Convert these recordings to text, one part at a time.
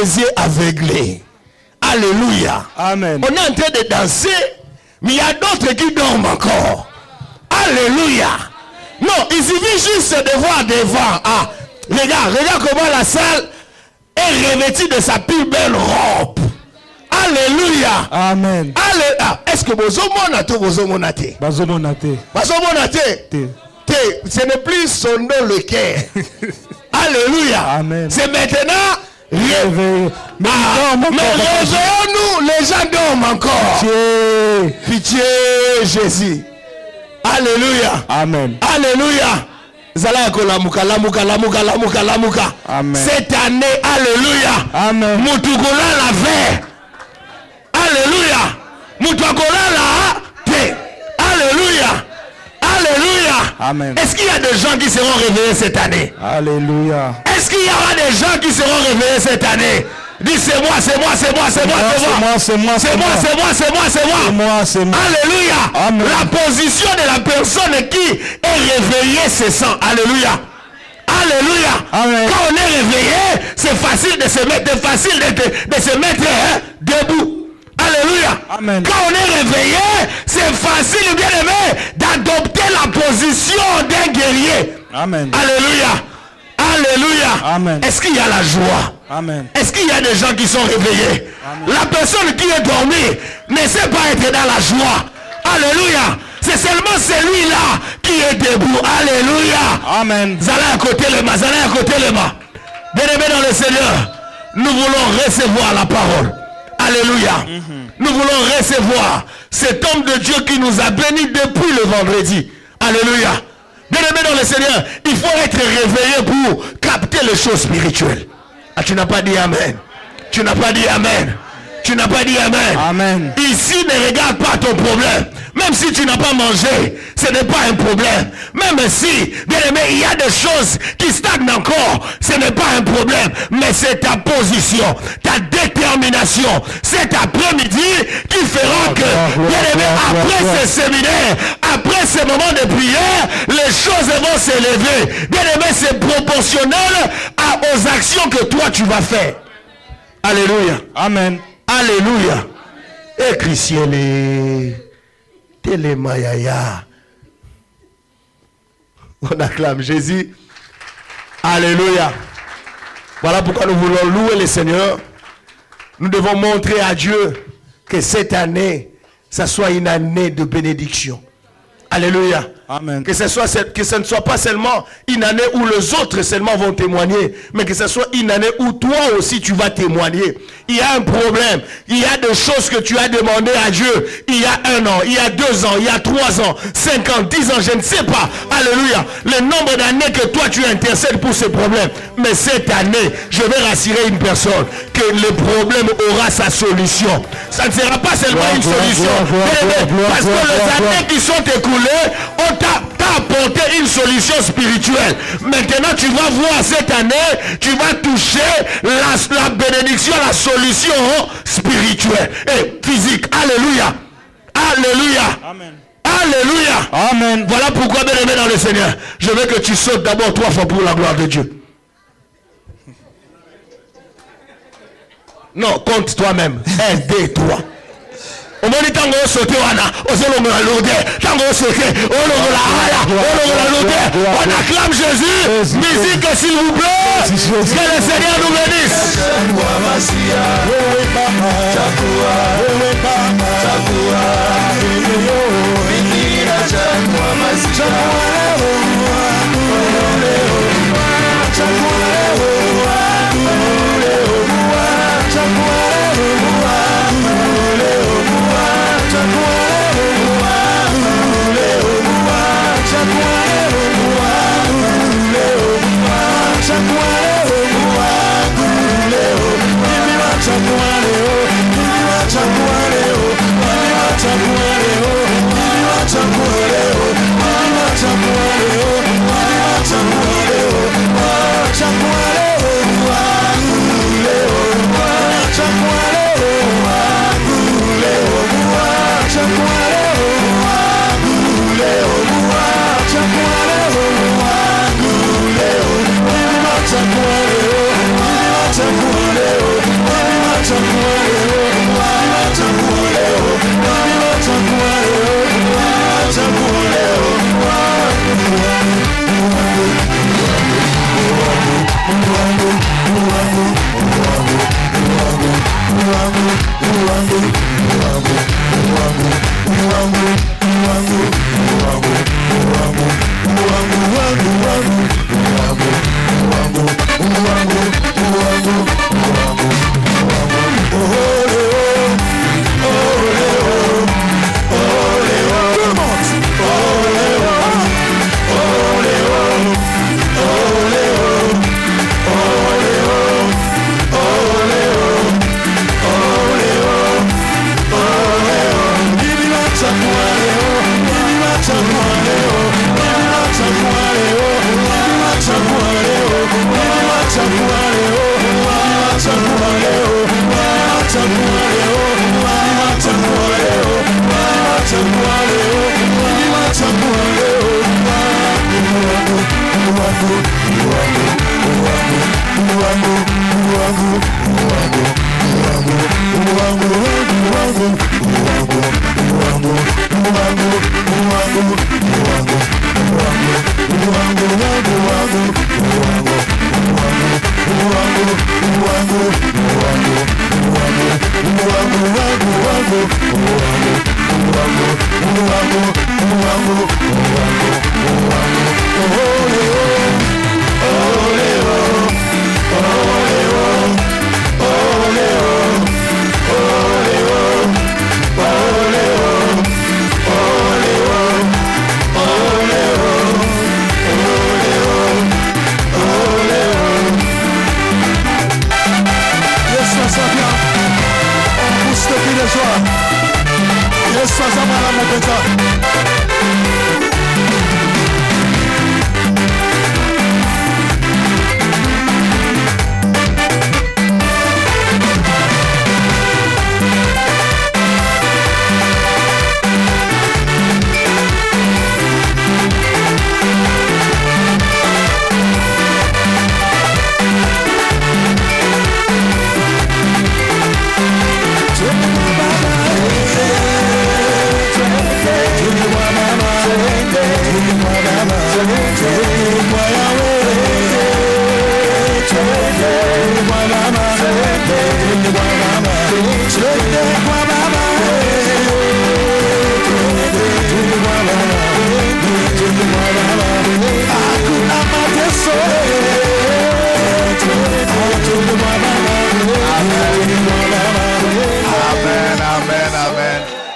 des yeux aveuglés. Alléluia. Amen. On est en train de danser, mais il y a d'autres qui dorment encore. Alléluia. Non, il suffit juste de voir devant. Ah, regarde comment la salle est revêtue de sa plus belle robe. Alléluia. Amen. Alléluia. Est-ce que vous monate? Ce n'est plus son nom le cœur. Alléluia. Amen. C'est maintenant réveillez. Mais réveillons-nous, les gens dorment encore. Pitié, Jésus. Alléluia. Amen. Alléluia. Amen. Cette année, alléluia. Amen. Moutukola la veille. Alléluia. Moutukola la paix. Alléluia. Alléluia. Amen. Est-ce qu'il y a des gens qui seront réveillés cette année? Alléluia. Est-ce qu'il y aura des gens qui seront réveillés cette année? Dis c'est moi, c'est moi, c'est moi, c'est moi, c'est moi. C'est moi, c'est moi, c'est moi, c'est moi, c'est moi, c'est moi. C'est moi. Alléluia. Amen. La position de la personne qui est réveillée, c'est ça. Alléluia. Alléluia. Amen. Quand on est réveillé, c'est facile de se mettre, debout. Alléluia. Amen. Quand on est réveillé, c'est facile, bien aimé, d'adopter la position d'un guerrier. Amen. Alléluia. Alléluia. Amen. Est-ce qu'il y a la joie? Amen. Est-ce qu'il y a des gens qui sont réveillés? Amen. La personne qui est dormie ne sait pas être dans la joie. Alléluia. C'est seulement celui-là qui est debout. Alléluia. Amen. Zala à côté les mains. Zala à côté les mains. Bien-aimés dans le Seigneur, nous voulons recevoir la parole. Alléluia. Nous voulons recevoir cet homme de Dieu qui nous a bénis depuis le vendredi. Alléluia. Bien-aimés dans le Seigneur, il faut être réveillé pour capter les choses spirituelles. Ah, tu n'as pas dit Amen. Tu n'as pas dit Amen. Tu n'as pas dit Amen. Amen. Ici, ne regarde pas ton problème. Même si tu n'as pas mangé, ce n'est pas un problème. Même si, bien aimé, il y a des choses qui stagnent encore, ce n'est pas un problème. Mais c'est ta position, ta détermination, cet après-midi qui fera que, bien aimé, après ce séminaire, après ce moment de prière, les choses vont s'élever. Bien aimé, c'est proportionnel aux actions que toi tu vas faire. Alléluia. Amen. Alléluia. Et Christian Télémayaya. On acclame Jésus. Alléluia. Voilà pourquoi nous voulons louer le Seigneur. Nous devons montrer à Dieu que cette année, ça soit une année de bénédiction. Alléluia. Amen. Que ce ne soit pas seulement une année où les autres seulement vont témoigner, mais que ce soit une année où toi aussi tu vas témoigner. Il y a un problème, il y a des choses que tu as demandé à Dieu il y a 1 an, il y a 2 ans, il y a 3 ans, 5 ans, 10 ans, je ne sais pas. Alléluia. Le nombre d'années que toi tu intercèdes pour ces problèmes. Mais cette année, je vais rassurer une personne que le problème aura sa solution. Ça ne sera pas seulement une solution. Parce que les années qui sont écoulées, on t'a apporté une solution spirituelle. Maintenant, tu vas voir cette année, tu vas toucher la bénédiction, la solution spirituelle et physique. Alléluia. Alléluia. Amen. Alléluia. Amen. Voilà pourquoi, bien aimé dans le Seigneur, je veux que tu sautes d'abord 3 fois pour la gloire de Dieu. Non, compte toi-même. 1, 2, 3. On m'a dit tango sauté wana, ozolongo la lourdeur, tango sauté, olongo la haya, olongo la lourdeur. On acclame Jésus. Musique s'il vous plaît. Que le Seigneur nous bénisse. Chaguareo,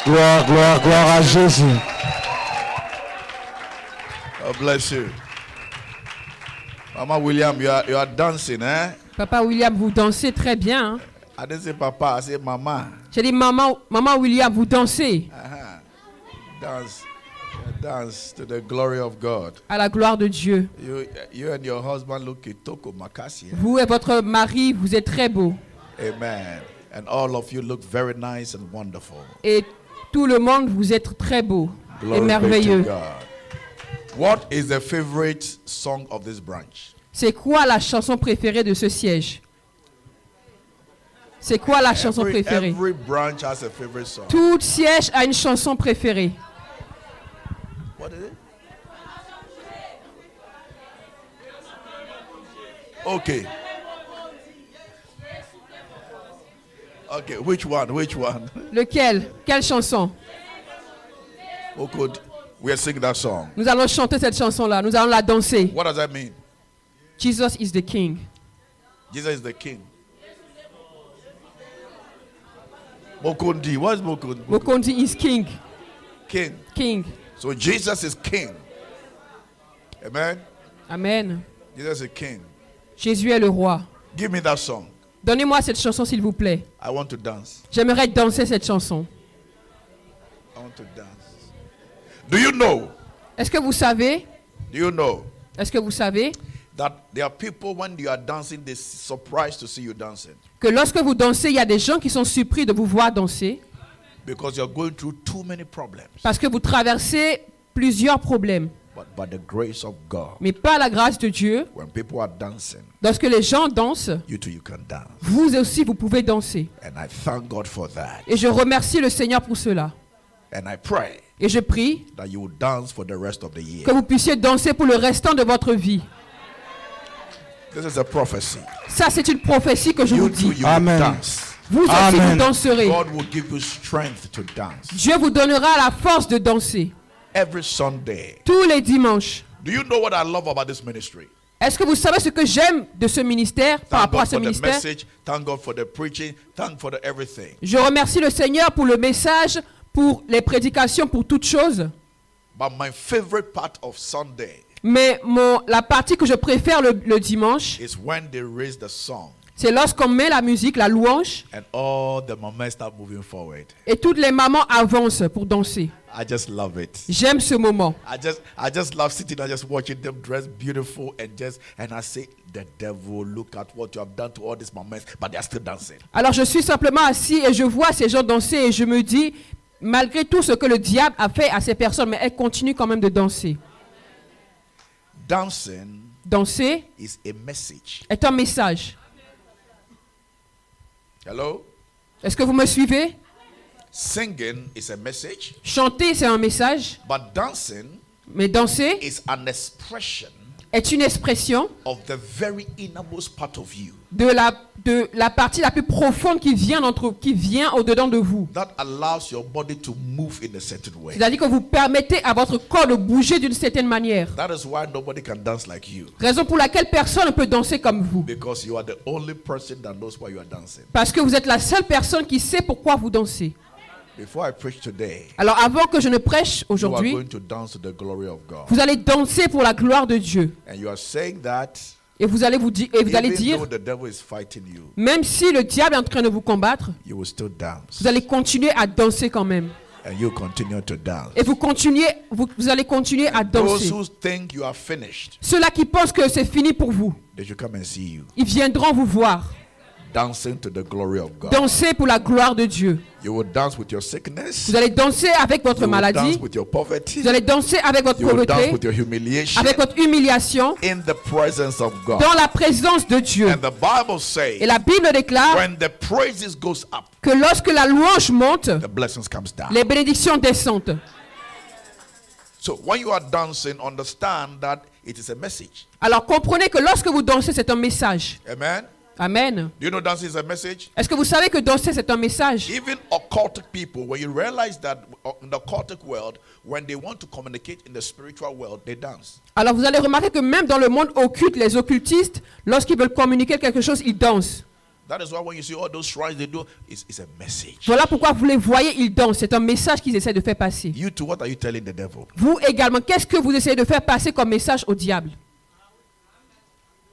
Gloire, gloire, gloire à Jésus. God bless you. Mama William, you are dancing, eh? Papa William, vous dansez très bien. Hein? I didn't say papa, I said mama. J'ai dit maman William, vous dansez. Dance. Dance to the glory of God. À la gloire de Dieu. You and your husband look kitoko makasi. Vous et votre mari, vous êtes très beaux. Amen. And all of you look very nice and wonderful. Et tout le monde, vous êtes très beaux et Glory merveilleux. be to God. What is the favorite song of this branch? C'est quoi la chanson préférée de ce siège? C'est quoi la chanson préférée? Every branch has a favorite song. Tout siège a une chanson préférée. What is it? Okay. Okay, which one? Which one? Lequel? Quelle chanson? Who could? We are singing that song. Nous allons chanter cette chanson-là. Nous allons la danser. What does that mean? Jesus is the King. Jesus is the King. Mokundi. What is Mokundi? Mokondi is King. King. King. So Jesus is King. Amen. Amen. Jesus is King. Jésus est le roi. Give me that song. Donnez-moi cette chanson, s'il vous plaît. I want to dance. J'aimerais danser cette chanson. I want to dance. Do you know? Est-ce que vous savez? Do you know Est-ce que vous savez that there are people when you are dancing, they're surprised to see you dancing que lorsque vous dansez, il y a des gens qui sont surpris de vous voir danser because you're going through too many problems. parce que vous traversez plusieurs problèmes. But by the grace of God, Mais par la grâce de Dieu, when people are dancing, lorsque les gens dansent, you too, you can dance. vous aussi, vous pouvez danser. And I thank God for that. Et je remercie le Seigneur pour cela. And I pray Et je prie that you will dance for the rest of the year. que vous puissiez danser pour le restant de votre vie. This is a prophecy. Ça, c'est une prophétie que je vous You too, dis. you Amen. will dance. Vous aussi, Amen. vous danserez. God will give you strength to dance. Dieu vous donnera la force de danser. Every Sunday. Tous les dimanches. Do you know what I love about this ministry? Est-ce que vous savez ce que j'aime de ce ministère par Thank rapport à God ce for the ministère? message. Thank God for the preaching. Thank for the everything. Je remercie le Seigneur pour le message, pour les prédications, pour toutes choses. But my favorite part of Sunday Mais la partie que je préfère le dimanche, is when they raise the song c'est lorsqu'on met la musique, la louange, and all the mamas start moving forward. et toutes les mamans avancent pour danser. I just love it. J'aime ce moment. I just love sitting and just watching them dress beautiful and I say, the devil, look at what you have done to all these mamas, but they are still dancing. Alors je suis simplement assis et je vois ces gens danser et je me dis, malgré tout ce que le diable a fait à ces personnes, mais elles continuent quand même de danser. Dancing Danser is a message. est un message. Hello? Est-ce que vous me suivez? Singing is a message, Chanter, c'est un message. but dancing Mais danser is an expression est une expression of the very innermost part of you de la partie la plus profonde qui vient au-dedans de vous. that allows your body to move in a certain way. C'est-à-dire que vous permettez à votre corps de bouger d'une certaine manière. That is why nobody can dance like you, Raison pour laquelle personne ne peut danser comme vous. because you are the only person that knows why you are dancing. Parce que vous êtes la seule personne qui sait pourquoi vous dansez. Before I preach today, Alors avant que je ne prêche you are aujourd'hui, going to dance to the glory of God. vous allez danser pour la gloire de Dieu. And you are saying that Et vous allez even dire, though the devil is fighting you, même si le diable est en train de vous combattre, you will still dance. vous allez continuer à danser quand même. And you continue to dance. Et vous allez continuer à Those danser. who think you are finished, Ceux-là qui pensent que c'est fini pour vous, they should come and see you ils viendront vous voir. dancing to the glory of God. Danser pour la gloire de Dieu. You will dance with your sickness. Vous allez danser avec votre You will dance maladie. with your poverty. Vous allez danser avec votre You will dance pauvreté, with your humiliation avec votre humiliation, in the presence of God. dans la présence de Dieu. And the Bible Et says la Bible déclare when the praises goes up, que lorsque la louange monte, the blessings comes down. les bénédictions descendent. So when you are dancing, understand that it is a message. Alors comprenez que lorsque vous dansez, c'est un message. Amen. Amen. Do you know dancing is a message? Est-ce que vous savez que danser, c'est un message? Even occultic people, when you realize that in the occultic world, when they want to communicate in the spiritual world, they dance. Alors vous allez remarquer que même dans le monde occulte, les occultistes, lorsqu'ils veulent communiquer quelque chose, ils dansent. That is why when you see all those shrines they do, it's a message. Voilà pourquoi vous les voyez, ils dansent. C'est un message qu'ils essaient de faire passer. You too, what are you telling the devil? Vous également, qu'est-ce que vous essayez de faire passer comme message au diable?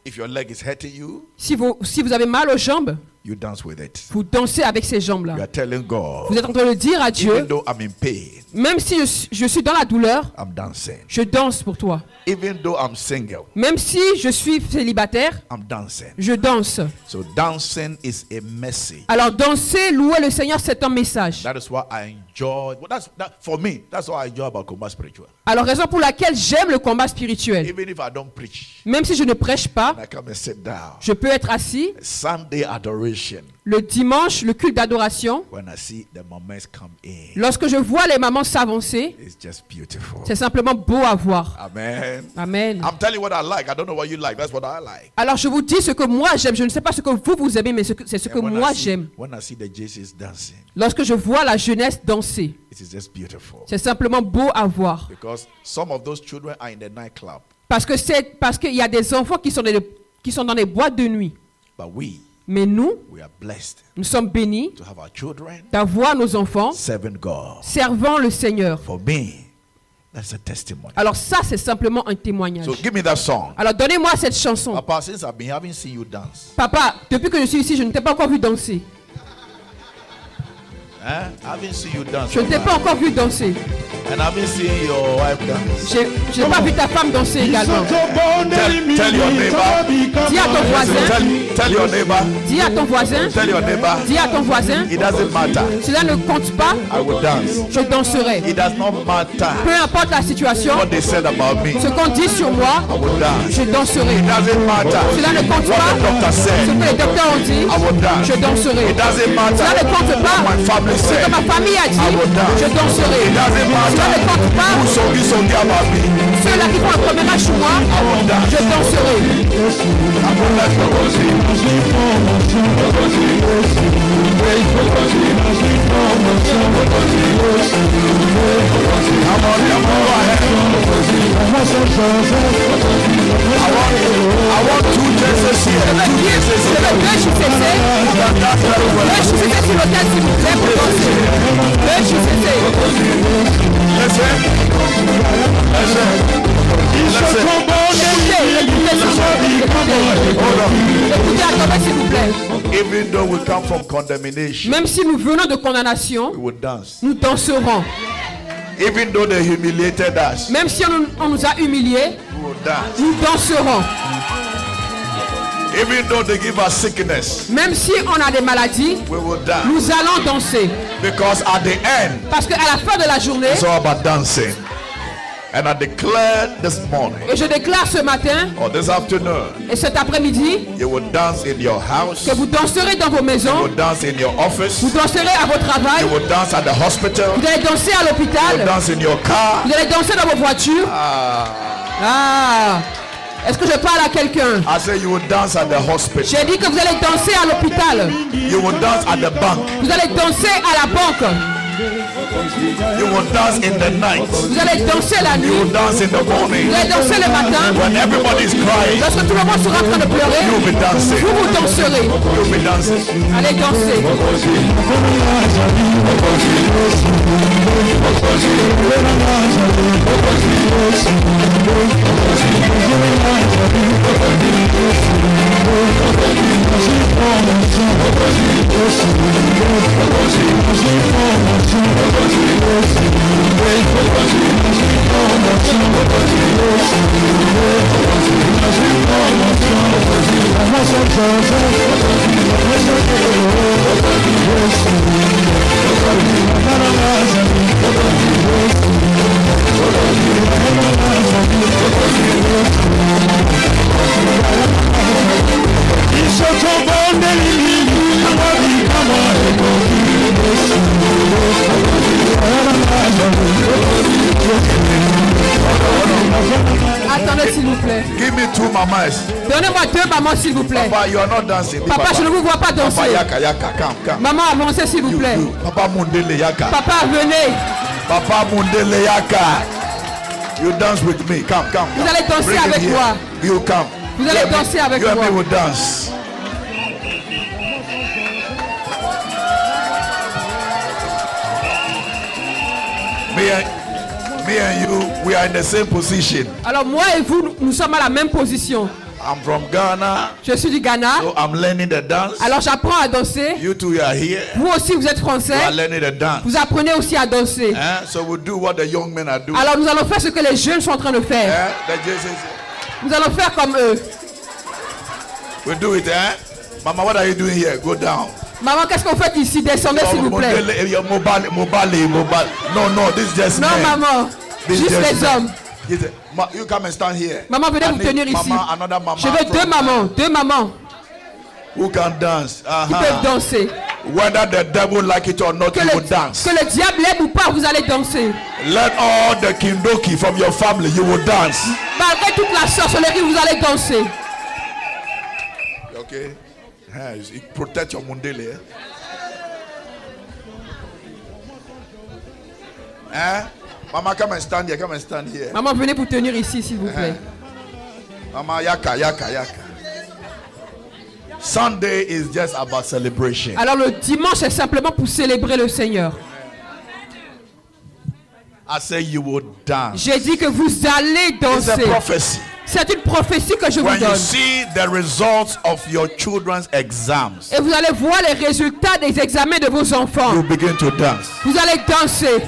If your leg is hurting you, Si vous avez mal aux jambes, you dance with it. vous dansez avec ces You jambes-là. are telling God, Vous êtes en train de dire à even Dieu, though I'm in pain, même si je suis dans la douleur, I'm dancing. je danse pour toi. Even though I'm single, Même si je suis célibataire, I'm dancing. je danse. So dancing is a message. Alors danser, louer le Seigneur, c'est un message. That is why I enjoy. Well, for me. That's what I enjoy about combat spiritual. Alors raison pour laquelle j'aime le combat spirituel. Even if I don't preach, Même si je ne prêche pas, I come and sit down. je peux être assis. Sunday adoration. Le dimanche, le culte d'adoration, When I see the moments come in, lorsque je vois les mamans s'avancer, it's just beautiful. c'est simplement beau à voir. Amen. Amen. I'm telling you what I like. I don't know what you like. That's what I like. Alors je vous dis ce que moi j'aime. Je ne sais pas ce que vous aimez, mais c'est ce que And when moi I see- j'aime. When I see the JCs dancing, Lorsque je vois la jeunesse danser, it is just beautiful. c'est simplement beau à voir. Because some of those children are in the nightclub, Parce qu'il y a des enfants qui sont dans les boîtes de nuit. but we Mais nous are blessed nous sommes bénis to have our children d'avoir nos enfants serving God. servant le Seigneur. For me, that's a testimony. Alors ça, c'est simplement un témoignage. So give me that song. Alors donnez-moi cette chanson. Papa, since I haven't seen you dance, Papa, depuis que je suis ici, je ne t'ai pas encore vu danser. I haven't seen you dance. Je ne t'ai pas encore vu danser. And I haven't seen your wife dance. Je n'ai pas vu ta femme danser également. Tell your neighbor. Dis à ton voisin, Tell your neighbor. dis à ton voisin, Tell your neighbor. dis à ton voisin, It doesn't matter. cela ne compte pas, I will dance. je danserai. It does not matter Peu importe la situation, what they said about me. ce qu'on dit sur moi, I will dance. je danserai. It doesn't matter Cela ne compte what pas the doctor ce said. que les docteurs ont dit, I will dance. je danserai. It doesn't matter Cela ne compte pas what my family ce said. que ma famille a I dit, will dance. je danserai. It doesn't Cela ne matter compte pas who songi about me. ceux-là qui font un premier âge sur moi, I will dance. je danserai. I will dance. I want two Jesus here. Two Jesus Je here. veux deux JCC, That's very well. deux JCC sur l'hôtel s'il vous plaît pour danser. Deux JCC. Listen. Écoutez, attendez s'il vous plaît. Even though we come from condemnation, Même si nous venons de condamnation, we will dance. nous danserons. Even though they humiliated us, Même si on nous a humiliés, we will dance. nous danserons. Even though they give us sickness, Même si on a des maladies, we will dance. nous allons danser. Because at the end, Parce qu'à la fin de la journée, it's all about dancing. And I declare this morning Et je déclare ce matin or this afternoon, et cet après-midi you will dance in your house, que vous danserez dans vos you maisons, will dance in your office, vous danserez à votre travail, you will dance at the hospital, vous allez danser à you will l'hôpital, dance in your car. vous allez danser dans vos voitures. Ah, est-ce que je parle à quelqu'un? I say you will dance at the hospital, J'ai dit que vous allez danser à l'hôpital, you will dance at the bank, vous allez danser à la banque, you will dance in the night, vous allez danser la you nuit, will dance in the morning. vous allez danser le matin. When everybody is crying, Lorsque tout le monde sera en train de you will pleurer, be dancing. vous vous danserez. You will be dancing. Allez danser. Attendez s'il vous plaît. Give me two mamas. Donnez-moi 2 mamans s'il vous plaît. Papa, you are not dancing. Papa, je ne vous vois pas Papa, danser. yaka, yaka, come. Maman, avancez s'il vous plaît. Papa Mundele yaka. Papa, venez. Papa Mundele yaka. You dance with me. Come. Vous allez danser Bring him avec here. moi. You come. Vous allez danser avec you moi. and me will dance. Me and you, we are in the same position. Alors moi et vous, nous sommes à la même position. I'm from Ghana, Je suis du Ghana. so I'm learning the dance. Alors j'apprends à danser. You two you are here. Vous aussi, vous êtes You are français. learning the dance. Vous apprenez aussi à danser. So we do what the young men are doing. Alors nous allons faire ce que les jeunes sont en train de faire. The Jesus, Nous allons faire comme eux. we do it. Mama, what are you doing here? Go down. Maman, qu'est-ce que vous faites ici? Descendez s'il vous plaît. Your mobile. No, this is just Non, men. maman. This is Juste just les men. hommes. You come and stand here. Maman, venez I vous need tenir ici. mama, another mama Je veux from- 2 mamans. 2 mamans who can dance. qui peuvent danser. Whether the devil like it or not, Que you will le, dance. que le diable aime ou pas, vous allez danser. Let all the kindoki from your family, you will dance. Malgré toute la sorcellerie, vous allez danser. Okay? Protect your mundele. Mama, come and stand here. Come and stand here. Maman, venez vous tenir ici, s'il vous plaît. Mama, yaka. Sunday is just about celebration. Alors le dimanche est simplement pour célébrer le Seigneur. I say you will dance. J'ai dit que vous allez It's a danser. prophecy. C'est une prophétie que je vous When you donne. see the results of your children's exams, Et vous allez voir les résultats des examens de vos enfants. you begin to dance. Vous allez danser.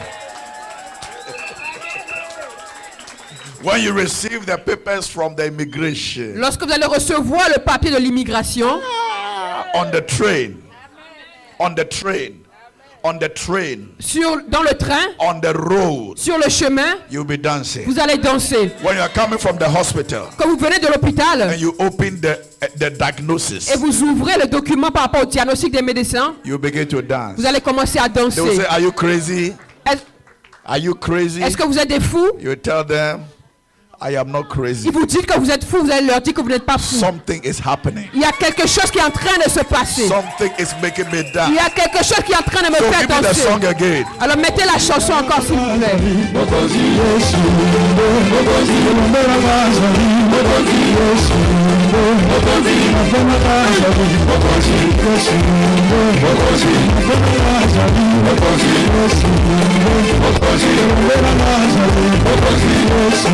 When you receive the papers from the immigration, Lorsque vous allez recevoir le papier de l'immigration, on the train, on the train, dans le train, on the road, sur le chemin, you'll be dancing. vous allez danser. When you are coming from the hospital Quand vous venez de l'hôpital and you open the diagnosis, et vous ouvrez le document par rapport au diagnostic des médecins, you begin to dance. vous allez commencer à They will danser. say, "Are you crazy? Are you crazy?" Est-ce que vous êtes des fous? You tell them, "I am not crazy. Ils vous disent que vous êtes fous, vous allez leur dire que vous n'êtes pas fous. Something is happening. Il y a quelque chose qui est en train de se passer. Something is making me Il dance." y a quelque chose qui est en train de me So faire give me the danser. song again. Alors mettez la chanson encore s'il vous plaît. Yes.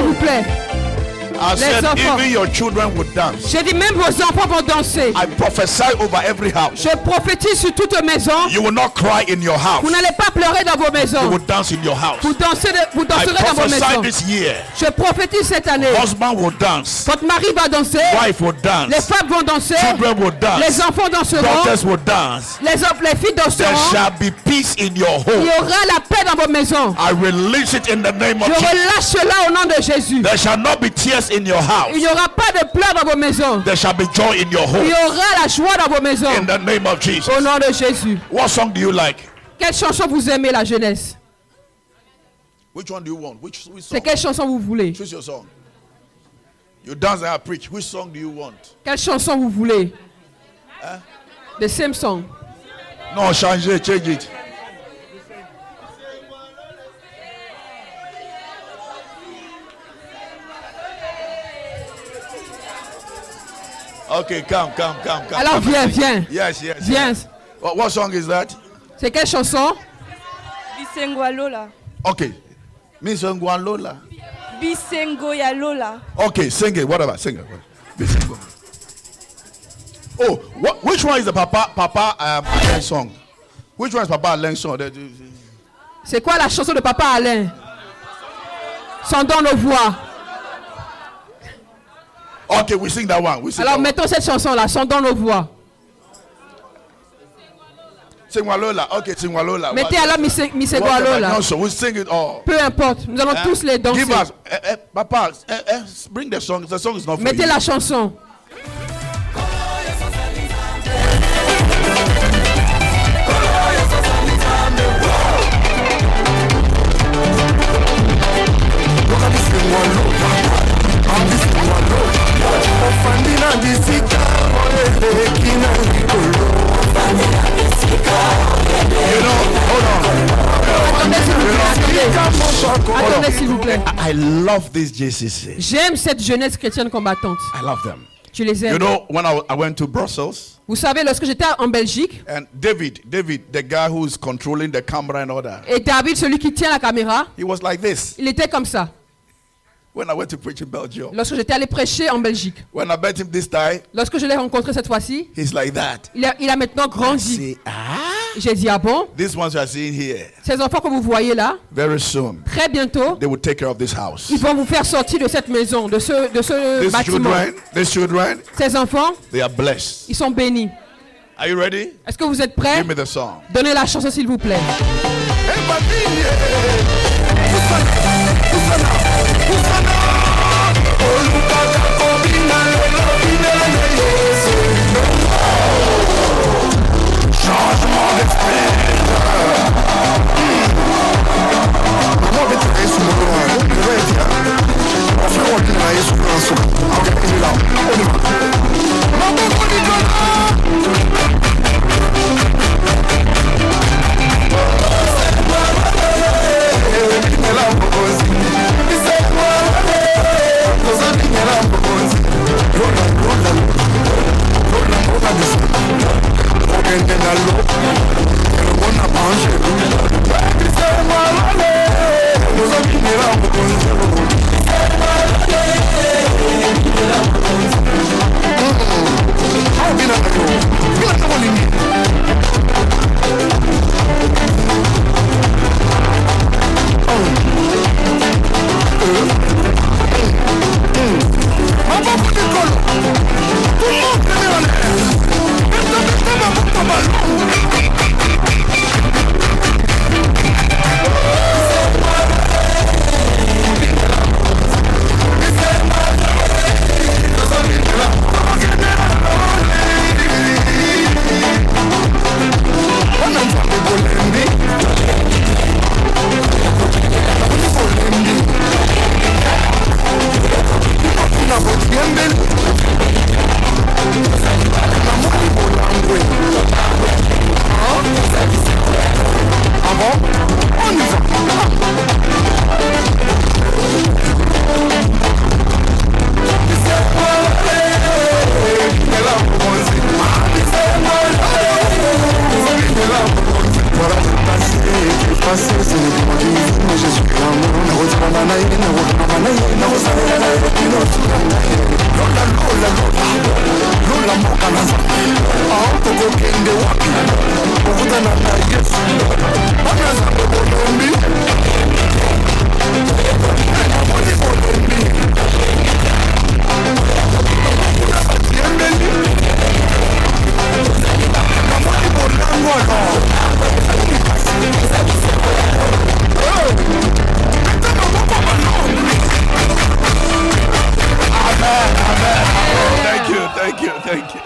s'il vous plaît. I said enfants. even your children would dance. J'ai dit même vos enfants vont danser. I prophesy over every house. Je prophétise sur toute maison. You will not cry in your house. Vous n'allez pas pleurer dans vos You maisons. will dance in your house. Vous danserez I dans vos prophesy maisons. this year. Je prophétise cette année. Husband will dance. Votre mari va danser. Wife will Les dance. femmes vont danser. Children will Les dance. enfants danseront. Daughters will dance. Les filles There danseront. shall be peace in your Il home. y aura la paix dans vos maisons. I release it in the name of Je Jesus. relâche cela au nom de Jésus. There shall not be tears in your Il house. n'y aura pas de pleurs dans vos maisons. There shall be joy in your Il home. y aura la joie dans vos maisons. In the name of Jesus. Au nom de Jésus. What song do you like? Quelle chanson vous aimez, la jeunesse? Which one do you want? Which C'est song? quelle chanson vous voulez? Choose your song. You dance and I preach. Which song do you want? Quelle chanson vous voulez? The same song. No, change it. Okay, come. Alors viens. Yes. Viens. What song is that? C'est quelle chanson? Bisengo ya Lola. Okay. Miss Lola. Bisengo ya Lola. Okay, sing it. Whatever. Sing it. Oh, which one is the Papa Alain song? Which one is Papa Alain song? C'est quoi la chanson de Papa Alain? Sondons nos voix. Okay, we sing that one. Alors mettons cette chanson-là, sondons nos voix. Sing Lola. Okay, sing Lola. Mettez alors Misego Alola. We sing it all. Peu importe, nous allons tous les danser. Give us, Papa, bring the song. The song is not for Mettez you. la chanson. Attendez s'il vous plaît. I love this JCC. J'aime cette jeunesse chrétienne combattante. I love them. Je les aime. You know, when I went to Brussels, Vous savez, lorsque j'étais en Belgique, and David, the guy who's controlling the camera and all that, et David, celui qui tient la caméra, he was like this. il était comme ça. When I went to preach in Belgium, Lorsque j'étais allé prêcher en Belgique, when I met him this time, lorsque je l'ai rencontré cette fois-ci, he's like that. il a maintenant I grandi. say, J'ai dit, ah bon? these ones you are seeing here, Ces enfants que vous voyez là, very soon, très bientôt, they will take care of this house. ils vont vous faire sortir de cette maison, de ce These bâtiment. children, Ces enfants, they are blessed. ils sont bénis. Are you ready? Est-ce que vous êtes prêts? Give me the song. Donnez la chanson s'il vous plaît.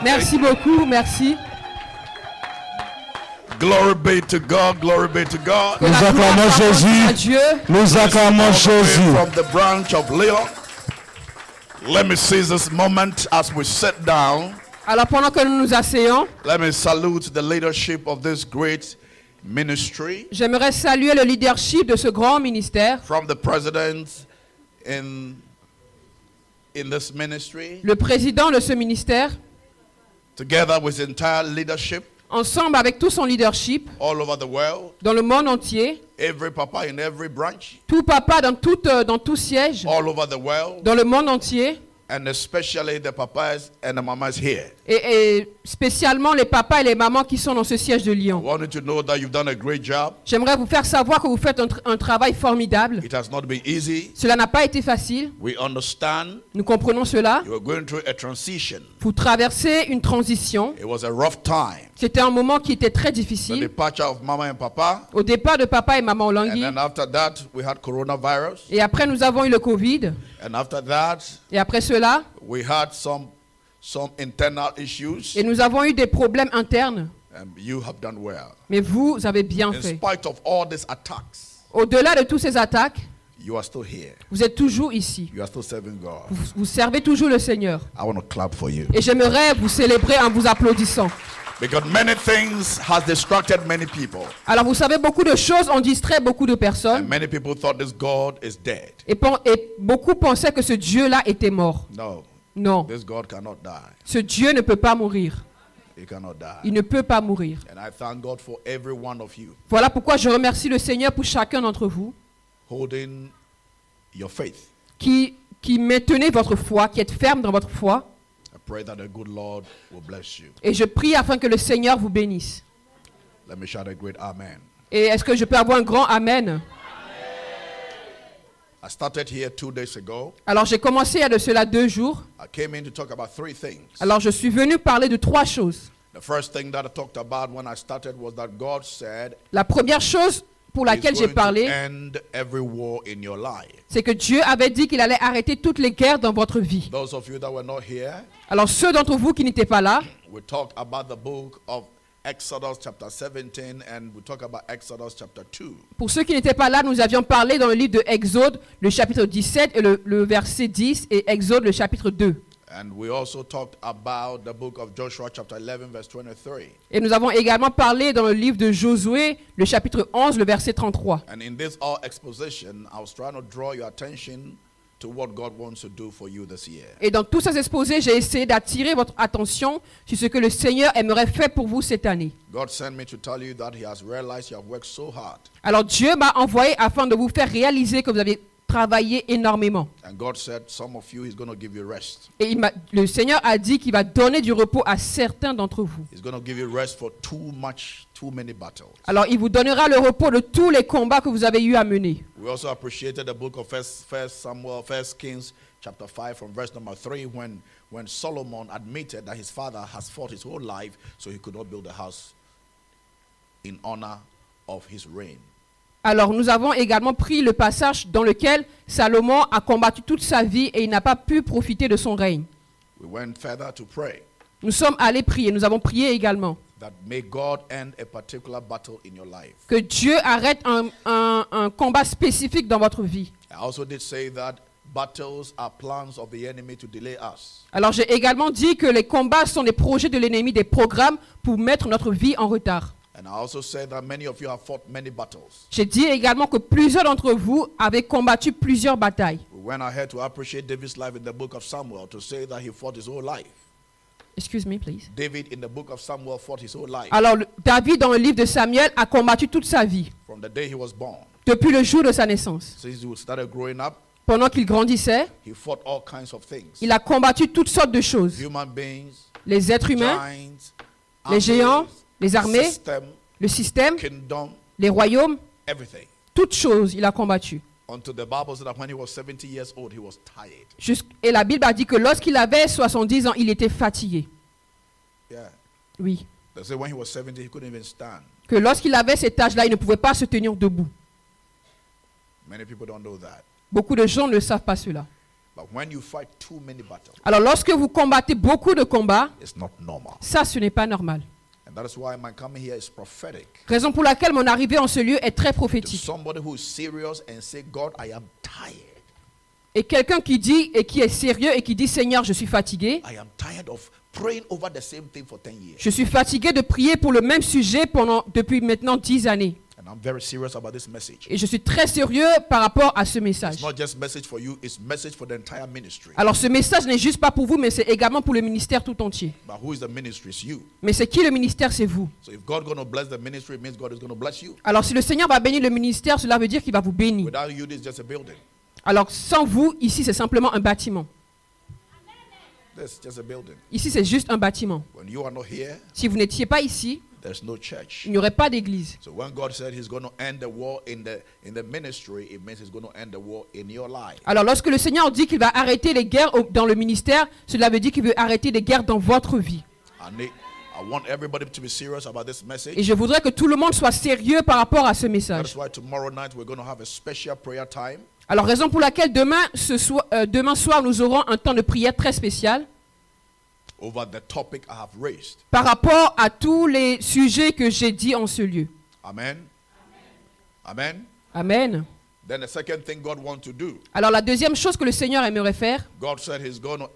Merci beaucoup, merci. Glory be to God, glory be to God. Nous acclamons À Jésus. Dieu. Nous acclamons Jésus. From the branch of Leon, let me seize this moment as we sit down. Alors pendant que nous nous asseyons, Let me salute the leadership of this great ministry. j'aimerais saluer le leadership de ce grand ministère, From the president in this ministry, le président de ce ministère, together with the entire leadership ensemble avec tout son leadership all over the world, dans le monde entier, every papa in every branch, tout papa dans tout siège, all over the world, dans le monde entier, and especially the papas and the mamas here. et spécialement les papas et les mamans qui sont dans ce siège de I Lyon. want you to know that you've done a great job. J'aimerais vous faire savoir que vous faites un travail formidable. It has not been easy. Cela n'a pas été facile. We understand Nous comprenons cela. you were going through a transition. Vous traversez une transition. It was a rough time. C'était un moment qui était très The difficile. departure of mama and papa. Au départ de papa et maman And Olangui. then after that, we had coronavirus. Et après, nous avons eu le Covid. And after that, Et après cela, we had some internal issues. et nous avons eu des problèmes internes. And you have done well. Mais vous avez bien In fait. spite of all these attacks, Au-delà de toutes ces attaques, you are still here. vous êtes toujours ici. You are still serving God. Vous servez toujours le Seigneur. I want to clap for you. Et j'aimerais vous célébrer en vous applaudissant. Because many things has distracted many people. Alors vous savez, beaucoup de choses ont distrait beaucoup de And personnes. many people thought this God is dead. Et beaucoup pensaient que ce Dieu-là était mort. No, Non, this God cannot die. ce Dieu ne peut pas mourir. He cannot die. Il ne peut pas mourir. And I thank God for every one of you Voilà pourquoi je remercie le Seigneur pour chacun d'entre vous holding your faith. qui maintenez votre foi, qui êtes ferme dans votre foi. I pray that the good Lord will bless you. Et je prie afin que le Seigneur vous bénisse. Let me shout a great amen. Et est-ce que je peux avoir un grand Amen? I started here 2 days ago. Alors j'ai commencé il y a de cela 2 jours. I came in to talk about 3 things. Alors je suis venu parler de 3 choses. The first thing that I talked about when I started was that God said La première chose pour laquelle He's j'ai going to parlé, end every war in your life. c'est que Dieu avait dit qu'il allait arrêter toutes les guerres dans votre vie. Those of you that were not here, Alors ceux d'entre vous qui n'étaient pas là, we talked about the book of Exodus chapter 17 and we talk about Exodus chapter 2. pour ceux qui n'étaient pas là, nous avions parlé dans le livre de Exode, le chapitre 17 et le verset 10 et Exode, le chapitre 2. And we also talked about the book of Joshua chapter 11 verse 23. Et nous avons également parlé dans le livre de Josué, le chapitre 11, le verset 33. And in this all exposition, I was trying to draw your attention to what God wants to do for you this year. Et dans tous ces exposés, j'ai essayé d'attirer votre attention sur ce que le Seigneur aimerait faire pour vous cette année. God sent me to tell you that He has realized you have worked so hard. Alors Dieu m'a envoyé afin de vous faire réaliser que vous avez travaillé énormément. And God said, some of you, He's going to give you rest. Et le Seigneur a dit qu'il va donner du repos à certains d'entre vous. He's going to give you rest for too many battles. Alors il vous donnera le repos de tous les combats que vous avez eu à mener. We also appreciated the book of First Kings chapter 5 from verse number 3 when Solomon admitted that his father has fought his whole life so he could not build a house in honor of his reign. Alors nous avons également pris le passage dans lequel Salomon a combattu toute sa vie et il n'a pas pu profiter de son règne. We went further to pray Nous sommes allés prier, nous avons prié également. that may God end a particular battle in your life. Que Dieu arrête un combat spécifique dans votre vie. I also did say that battles are plans of the enemy to delay us. Alors j'ai également dit que les combats sont des projets de l'ennemi, des programmes pour mettre notre vie en retard. And I also said that many of you have fought many battles. J'ai dit également que plusieurs d'entre vous avaient combattu plusieurs batailles. We went ahead to appreciate David's life in the book of Samuel to say that he fought his whole life. Excuse me, please. David in the book of Samuel fought his whole life Alors David dans le livre de Samuel a combattu toute sa vie, from the day he was born. depuis le jour de sa naissance. Since he started growing up, Pendant qu'il grandissait, he fought all kinds of things. il a combattu toutes sortes de choses. Human beings, Les êtres humains, giants, les géants, les armées, system, le système, kingdom, les royaumes, everything. toutes choses il a combattu. Until the Bible said that when he was 70 years old, he was tired. Et la Bible a dit que lorsqu'il avait 70 ans, il était fatigué. Yeah. Oui. They say when he was 70, he couldn't even stand. Que lorsqu'il avait cet âge-là, il ne pouvait pas se tenir debout. Many people don't know that. Beaucoup de gens ne savent pas cela. But when you fight too many battles, Alors lorsque vous combattez beaucoup de combats, it's not normal. ça ce n'est pas normal. And that is why my coming here is prophetic. Raison pour laquelle mon arrivée en ce lieu est très To prophétique. somebody who is serious and say, God, I am tired. Et quelqu'un qui dit et qui est sérieux et qui dit Seigneur, je suis fatigué. I am tired of praying over the same thing for 10 years. Je suis fatigué de prier pour le même sujet depuis maintenant 10 années. And I'm very serious about this message. Et je suis très sérieux par rapport à ce message. It's not just message for you, it's message for the entire ministry. Alors ce message n'est juste pas pour vous, mais c'est également pour le ministère tout entier. But who is the ministry? It's you. Mais c'est qui le ministère? C'est vous. So if God is going to bless the ministry, it means God is going to bless you. Alors si le Seigneur va bénir le ministère, cela veut dire qu'il va vous bénir. Without you, this is just a building. Alors sans vous, ici c'est simplement un bâtiment. This is just a building. Ici c'est juste un bâtiment. When you are not here, Si vous n'étiez pas ici, there's no church. il n'y aurait pas d'église. So when God said he's going to end the war in the ministry, it means he's going to end the war in your life. Alors lorsque le Seigneur dit qu'il va arrêter les guerres dans le ministère, cela veut dire qu'il veut arrêter les guerres dans votre vie. I want everybody to be serious about this message. Et je voudrais que tout le monde soit sérieux par rapport à ce message. That's why tomorrow night we're going to have a special prayer time. Alors raison pour laquelle demain soir nous aurons un temps de prière très spécial Over the topic I have raised. par rapport à tous les sujets que j'ai dit en ce lieu. Amen. Amen. Amen. Then the second thing God wants to do, Alors la deuxième chose que le Seigneur aimerait faire, God said he's going to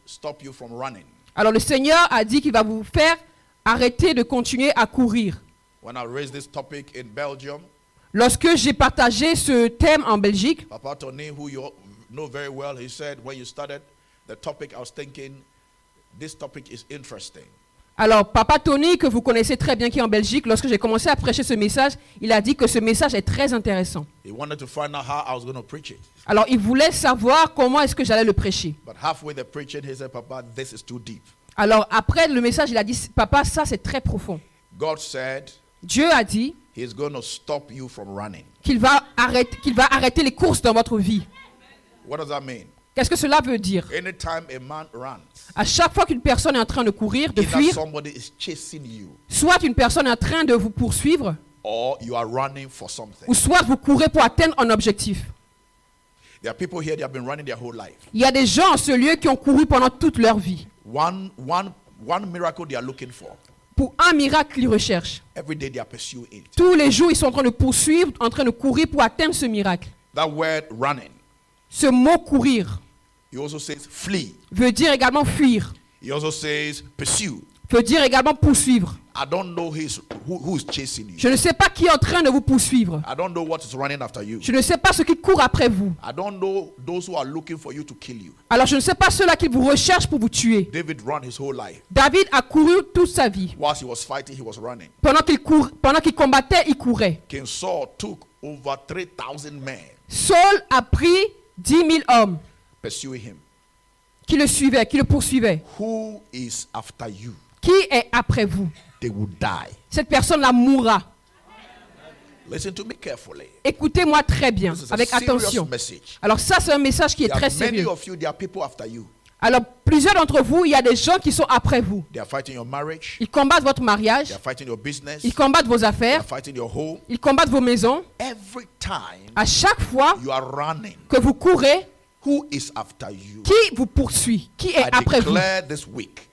stop you from running. alors le Seigneur a dit qu'il va vous faire arrêter de continuer à courir. When I raised this topic in Belgium, Lorsque j'ai partagé ce thème en Belgique, Papa Tony, who you know very well, he said when you started the topic, I was thinking, this topic is interesting. alors Papa Tony, que vous connaissez très bien qui est en Belgique, lorsque j'ai commencé à prêcher ce message, il a dit que ce message est très intéressant. He wanted to find out how I was going to preach it. Alors il voulait savoir comment est-ce que j'allais le prêcher. But halfway the preaching, he said, Papa, this is too deep. Alors après le message, il a dit, papa, ça c'est très profond. God said Dieu a dit he's going to stop you from running. qu'il va arrêter les courses dans votre vie. What does that mean? Qu'est-ce que cela veut dire? Anytime a man runs, À chaque fois qu'une personne est en train de courir, de either fuir, somebody is chasing you soit une personne est en train de vous poursuivre, or you are running for something. ou soit vous courez pour atteindre un objectif. There are people here that have been running their whole life. Il y a des gens en ce lieu qui ont couru pendant toute leur vie. One miracle they are looking for. Pour un miracle qu'ils recherchent. Every day they are pursuing it. Tous les jours, ils sont en train de poursuivre, en train de courir pour atteindre ce miracle. That word running, Ce mot courir he also says flee. veut dire également fuir, He also says pursue. veut dire également poursuivre. I don't know who is chasing you. Je ne sais pas qui est en train de vous poursuivre. I don't know what is running after you. Je ne sais pas ce qui court après vous. I don't know those who are looking for you to kill you. Alors je ne sais pas ceux-là qui vous recherchent pour vous tuer. David ran his whole life. David a couru toute sa vie. Whilst he was fighting, he was running. Pendant qu'il combattait, il courait. King Saul took over 3,000 men Saul a pris 10 000 hommes pursuing him. qui le suivaient, qui le poursuivaient. Who is after you? Qui est après vous? They will die. Cette personne-là mourra. Listen to me carefully. Écoutez-moi très bien, This is a avec serious attention. message. Alors ça, c'est un message qui est There très are many sérieux. of you, there are people after you. Alors plusieurs d'entre vous, il y a des gens qui sont après vous. They are fighting your marriage. Ils combattent votre mariage, They are fighting your business. ils combattent vos They are affaires, fighting your home. ils combattent vos maisons. Every time À chaque fois you are running, que vous courez, who is after you? qui vous poursuit? Qui est I après vous? declare this week,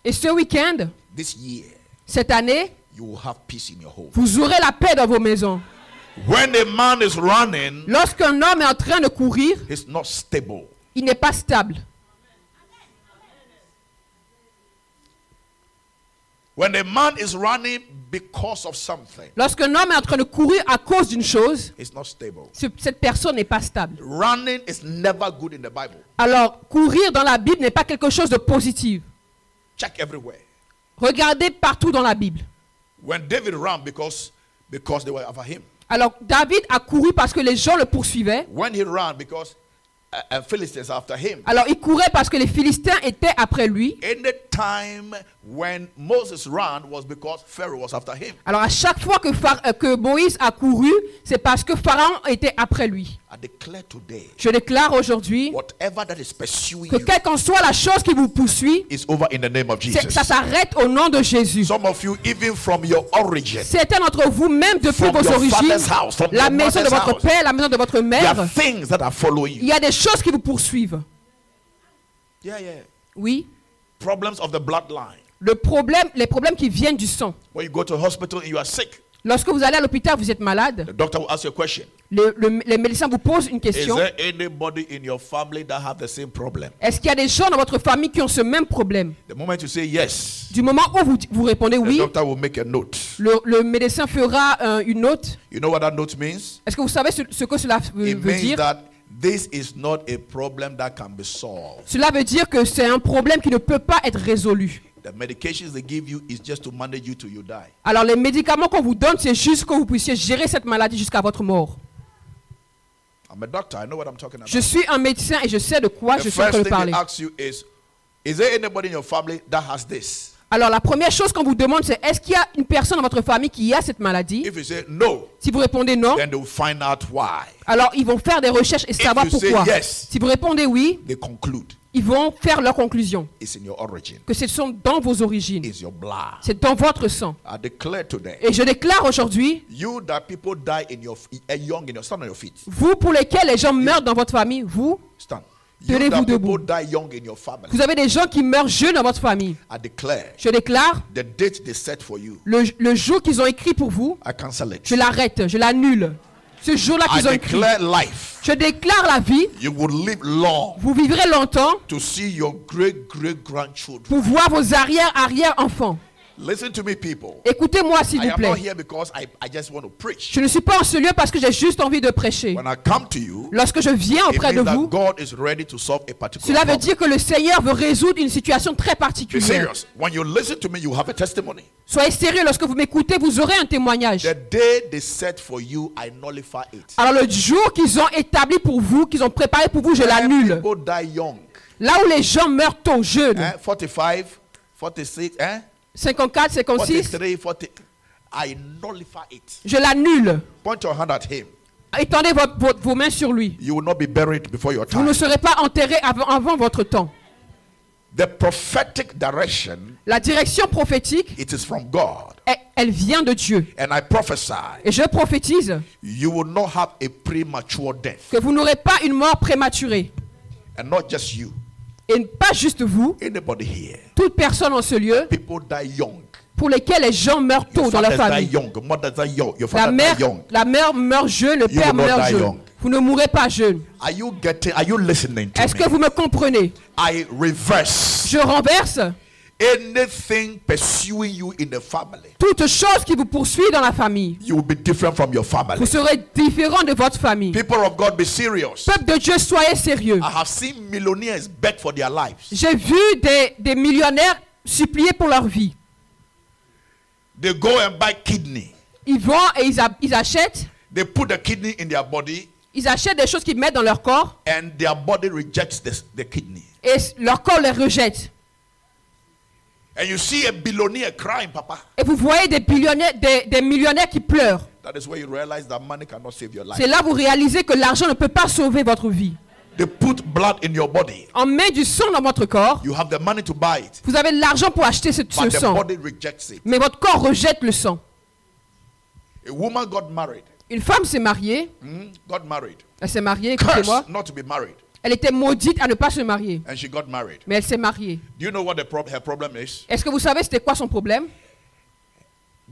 Et ce week-end, this year, cette année, you will have peace in your home. vous aurez la paix dans vos maisons. When a man is running, Lorsqu'un homme est en train de courir, he's not stable. il n'est pas stable. When a man is running because of something, Lorsqu'un homme est en train de courir à cause d'une chose, he's not stable. cette personne n'est pas stable. Running is never good in the Bible. Alors, courir dans la Bible n'est pas quelque chose de positif. Check everywhere. Regardez partout dans la Bible. When David ran because they were after him. Alors, David a couru parce que les gens le poursuivaient. When he ran because and Philistines after him. Alors il courait parce que les Philistins étaient après lui. Any time when Moses ran was because Pharaoh was after him. Alors à chaque fois que Moïse a couru, c'est parce que Pharaon était après lui. I declare today, Je déclare aujourd'hui whatever that is pursuing que you quelle qu'en soit la chose qui vous poursuit, is over in the name of Jesus. ça s'arrête au nom de Jésus. Some of you, even from your origin, Certains d'entre vous, même depuis From vos your origines, father's house, from la your maison de mother's votre house, père, la maison de votre there mère, are things that are following il you. y a des choses qui vous poursuivent. Yeah. Oui. Problems of the bloodline. Les problèmes qui viennent du sang. When you go to a hospital and you are sick, Lorsque vous allez à l'hôpital, vous êtes the malade. doctor will ask you a question. Les médecins vous posent une Is question. there anybody in your family that have the same problem? Est-ce qu'il y a des gens dans votre famille qui ont ce même problème? The moment you say yes, Du moment où vous répondez the oui, doctor will make a note. le médecin fera une note. You know what that note means? Est-ce que vous savez ce que cela veut It means dire? that this is not a problem that can be solved. Cela veut dire que c'est un problème qui ne peut pas être résolu. The medications they give you is just to manage you till you die. Alors les médicaments qu'on vous donne, c'est juste que vous puissiez gérer cette maladie jusqu'à votre mort. I'm a doctor. I know what I'm talking about. Je suis un médecin et je sais de quoi The je suis en first train de thing they parler. ask you is there anybody in your family that has this? Alors la première chose qu'on vous demande, c'est est-ce qu'il y a une personne dans votre famille qui a cette maladie? If you say no, Si vous répondez non, then they will find out why. alors ils vont faire des recherches et savoir you say pourquoi. yes, Si vous répondez oui, They conclude ils vont faire leur conclusion. it's in your origin, Que ce sont dans vos origines. it's your blood. C'est dans votre sang. I declare today, Et je déclare aujourd'hui, you that people die in your young in your stand on your feet. vous pour lesquels les gens meurent dans votre famille, vous, Stand. You Tenez-vous that debout. people die young in your family. vous avez des gens qui meurent jeunes dans votre famille. I declare Je déclare, the date they set for you, le jour qu'ils ont écrit pour vous, I cancel it. je l'arrête, je l'annule. Ce jour-là I qu'ils ont écrit. declare life. Je déclare la vie, You will live long vous vivrez longtemps to see your great grandchildren. pour voir vos arrière-enfants. Listen to me, people. Écoutez-moi s'il I vous am not plaît. here because I just want to preach. Je ne suis pas en ce lieu parce que j'ai juste envie de prêcher. When I come to you, Lorsque je viens it auprès de means that vous, God is ready to solve a particular cela veut problem. dire que le Seigneur veut résoudre une situation très Be particulière. serious. When you listen to me, you have a testimony. Soyez sérieux, lorsque vous m'écoutez, vous aurez un témoignage. The day they set for you, I nullify it. Alors le jour qu'ils ont établi pour vous, qu'ils ont préparé pour vous, je When l'annule. people die young, Là où les gens meurent tôt, jeunes, 45, 46, 54, 56, 43, 40, I nullify it. je l'annule. Point your hand at him. Étendez vos mains sur lui. You will not be buried before your Vous ne time. serez pas enterré avant votre temps. The prophetic direction, La direction prophétique, it is from God. elle vient de Dieu. And I prophesy, Et je prophétise you will not have a premature death. que vous n'aurez pas une mort prématurée. And not just you, Et pas juste vous, anybody here. toute personne en ce lieu, People die young. pour lesquels les gens meurent tôt Your dans leur fathers die famille. young. Your mothers die young. Your La father mère, die young. la mère meurt jeune, le You père will not meurt die jeune. young. Vous ne mourrez pas jeune. Are you listening to Est-ce que me? vous me comprenez? I reverse Je renverse anything pursuing you in the family. toute chose qui vous poursuit dans la famille. You will be different from your family. Vous serez différent de votre famille. People of God, be serious. Peuple de Dieu, soyez sérieux. I have seen millionaires beg for their lives. J'ai vu des millionnaires supplier pour leur vie. They go and buy kidney. Ils vont et ils achètent. They put the kidney in their body, Ils achètent des choses qu'ils mettent dans leur corps and their body rejects the kidney. et leur corps les rejette. And you see a billionaire crying, Papa. Et vous voyez des millionnaires qui pleurent. That is where you realize that money cannot save your life. C'est là que vous réalisez que l'argent ne peut pas sauver votre vie. They put blood in your body. On met du sang dans votre corps. You have the money to buy it, Vous avez de l'argent pour acheter ce but the sang. body rejects it. Mais votre corps rejette le sang. A woman got married. Une femme s'est mariée. Got married. Elle s'est mariée, écoutez-moi. Cursed not to be married. Elle était maudite à ne pas se marier. And she got married. Mais elle s'est mariée. Do you know what her problem is? Est-ce que vous savez c'était quoi son problème?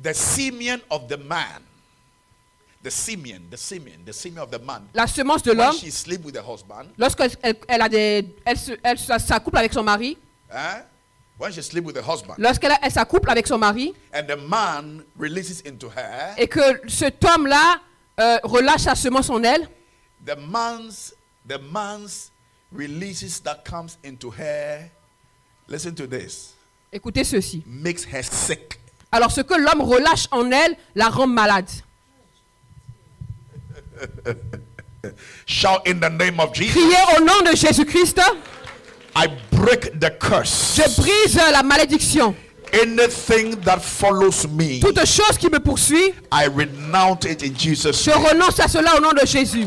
The semen of the man. The semen of the man. La semence de When l'homme, she sleep with the husband, elle s'accouple avec son mari. when she sleep with the husband, Lorsqu'elle s'accouple avec son mari and the man releases into her, et que cet homme-là relâche sa semence en elle, the man's releases that comes into her, listen to this, écoutez ceci. makes her sick. Alors ce que l'homme relâche en elle la rend malade. Shout in the name of Jesus. Criez au nom de Jésus-Christ. I break the curse. Je brise la malédiction. Anything that follows me, Toute chose qui me poursuit, I renounce it in Jesus' je name. renonce à cela au nom de Jésus.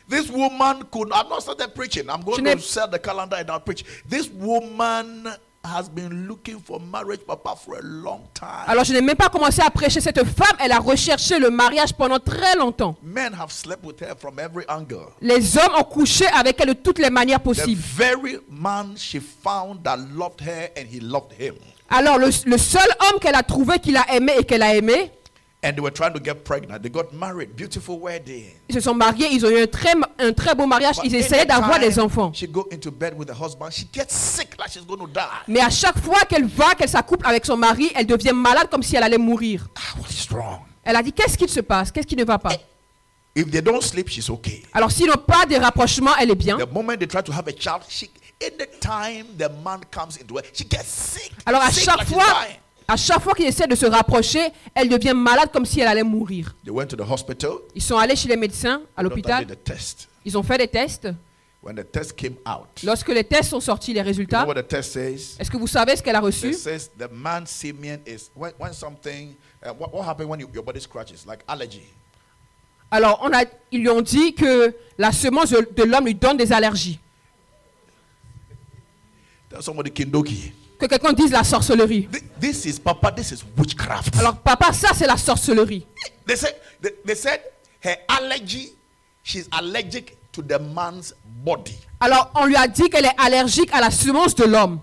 This woman could. I'm not started preaching. I'm going Je n'ai- to set the calendar and I'll preach. This woman has been looking for marriage, Papa, for a long time. Alors je n'ai même pas commencé à prêcher. Cette femme, elle a recherché le mariage pendant très longtemps. Men have slept with her from every angle. Les hommes ont couché avec elle de toutes les manières The possibles. very man she found that loved her and he loved him. Alors le seul homme qu'elle a trouvé, qu'il a aimé et qu'elle a aimé, And they were trying to get pregnant. They got married. Beautiful wedding. ils se sont mariés, ils ont eu un très beau mariage, But ils essayaient d'avoir anytime des enfants. she go into bed with the husband, she gets sick like she's going to die. Mais à chaque fois qu'elle s'accouple avec son mari, elle devient malade comme si elle allait mourir. Ah, what is wrong? Elle a dit, qu'est-ce qui se passe? Qu'est-ce qui ne va pas? If they don't sleep, she's okay. Alors s'ils n'ont pas de rapprochement, elle est bien. The moment they try to have a child, anytime the man comes into her, she gets sick. Alors Sick like she's dying. à chaque fois qu'ils essaient de se rapprocher, elle devient malade comme si elle allait mourir. They went to the hospital. Ils sont allés chez les médecins, à Doctor l'hôpital. did the test. Ils ont fait des tests. When the test came out, Lorsque les tests sont sortis, les you know résultats, what the test says? est-ce que vous savez ce qu'elle a It reçu? says the man's semen is when something. What happens when your body scratches, like allergy? Alors, ils lui ont dit que la semence de l'homme lui donne des allergies. Tell somebody kindoki. Que quelqu'un dise la sorcellerie. This is Papa. This is witchcraft. Alors, papa, ça c'est la sorcellerie. They said her allergy. She's allergic to the man's body. Alors, on lui a dit qu'elle est allergique à la semence de l'homme.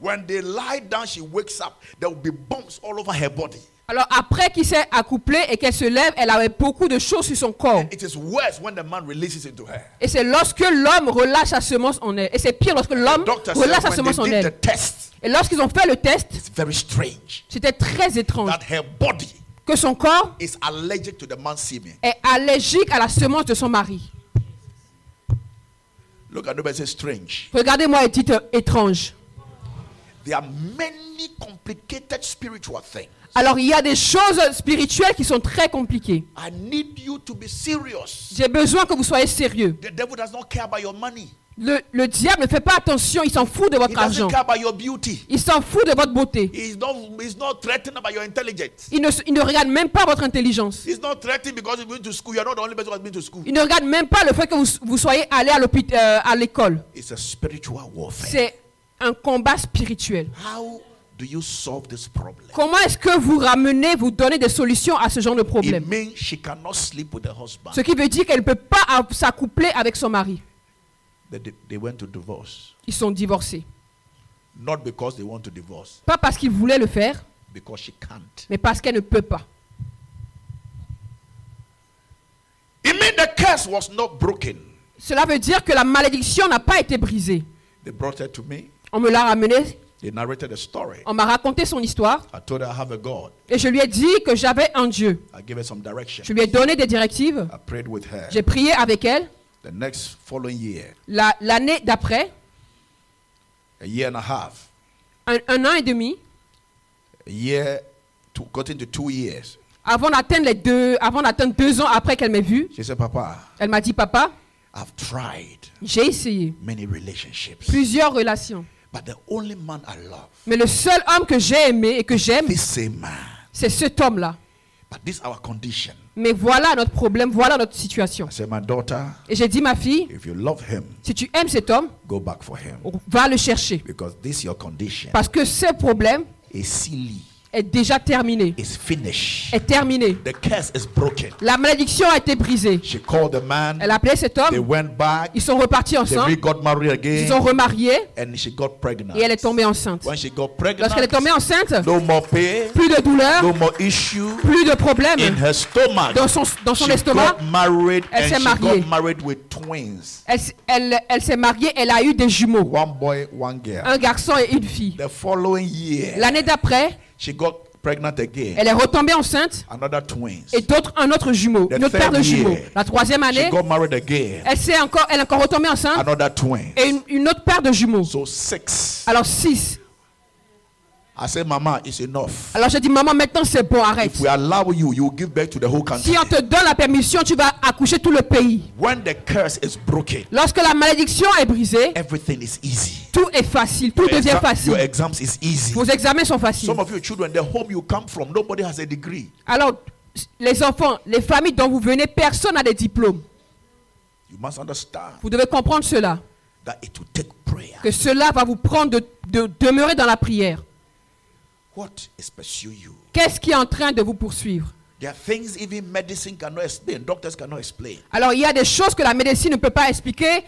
When they lie down, she wakes up. There will be bumps all over her body. Alors, après qu'il s'est accouplé et qu'elle se lève, elle avait beaucoup de choses sur son corps. It is worse when the man releases into her. Et c'est lorsque l'homme relâche sa semence en elle. Et c'est pire lorsque l'homme Doctor relâche said sa when semence en they did elle. the test, Et lorsqu'ils ont fait le test, it's very strange c'était très étrange. that her body Que son corps is allergic to the man's semen. est allergique à la semence de son mari. Look at nobody say strange. Regardez-moi et dites étrange. There are many complicated spiritual things. Alors il y a des choses spirituelles qui sont très compliquées. I need you to be serious. J'ai besoin que vous soyez sérieux. The devil does not care about your money. Le diable ne fait pas attention, il s'en fout de He votre doesn't argent. care about your beauty. Il s'en fout de votre beauté. He's not threatened about your intelligence. Il ne regarde même pas votre intelligence. He's not threatened because you've been to school. You're not the only person who has been to school. Il ne regarde même pas le fait que vous soyez allé à l'école. It's a spiritual warfare. C'est un combat spirituel. How do you solve this problem? Comment est-ce que vous ramenez, vous donnez des solutions à ce genre de It problème? means she cannot sleep with the husband. Ce qui veut dire qu'elle ne peut pas s'accoupler avec son mari. They went to divorce. Ils sont divorcés. Not because they want to divorce, Pas parce qu'ils voulaient le faire, because she can't. mais parce qu'elle ne peut pas. It means the curse was not broken. Cela veut dire que la malédiction n'a pas été brisée. They brought her to me. On me l'a ramenée, They narrated a story. on m'a raconté son histoire, I told her I have a God. et je lui ai dit que j'avais un Dieu. I gave her some direction. Je lui ai donné des directives, I prayed with her. j'ai prié avec elle. The next following year, L'année d'après, a year and a half, un an et demi, got into 2 years. avant d'atteindre 2 ans après qu'elle m'ait vu, She said, Papa, elle m'a dit, papa, I've tried j'ai essayé many relationships, plusieurs relations. but the only man I love, Mais le seul homme que j'ai aimé et que j'aime, this same man. c'est cet homme-là. But this is our condition. Mais voilà notre problème, voilà notre situation. I said, my daughter, Et j'ai dit, ma fille, if you love him, si tu aimes cet homme, go back for him. va le chercher. Because this your condition Parce que ce problème is silly, est déjà terminé. is finished. Est terminé. The curse is broken. La malédiction a été brisée. She called the man. Elle a appelé cet They homme. went back. Ils sont repartis They ensemble. got married Ils sont again. remariés. And she got pregnant. Et elle est tombée enceinte. When she got pregnant, Lorsqu'elle est tombée enceinte, no more pain, plus de douleur, no more issue plus de problèmes in her stomach. dans son She estomac. got married Elle and s'est she mariée. got married with twins. Elle s'est mariée, elle a eu des jumeaux. One boy, one girl. Un garçon et une fille. The following year, L'année d'après, she got pregnant again. elle est retombée enceinte Another twins. et un autre jumeau, The une autre paire de third jumeaux. year, La troisième She année, got married again. elle est encore retombée enceinte Another twins. et une autre paire de jumeaux. So 6. Alors 6. I say, Mama, it's enough. Alors je dis, maman, maintenant c'est bon, arrête. If we allow you, you will give birth to the whole country. Si on te donne la permission, tu vas accoucher tout le pays. When the curse is broken, Lorsque la malédiction est brisée, everything is easy. tout est facile, tout devient Your facile. exams is easy. Vos examens sont faciles. Some of you children, the home you come from, nobody has a degree. Alors, les enfants, les familles dont vous venez, personne n'a des diplômes. You must understand Vous devez comprendre cela, that it will take prayer. que cela va vous prendre de demeurer dans la prière. What is pursue you? Qu'est-ce qui est en train de vous poursuivre? There are things even medicine cannot explain, doctors cannot explain. Alors, il y a des choses que la médecine ne peut pas expliquer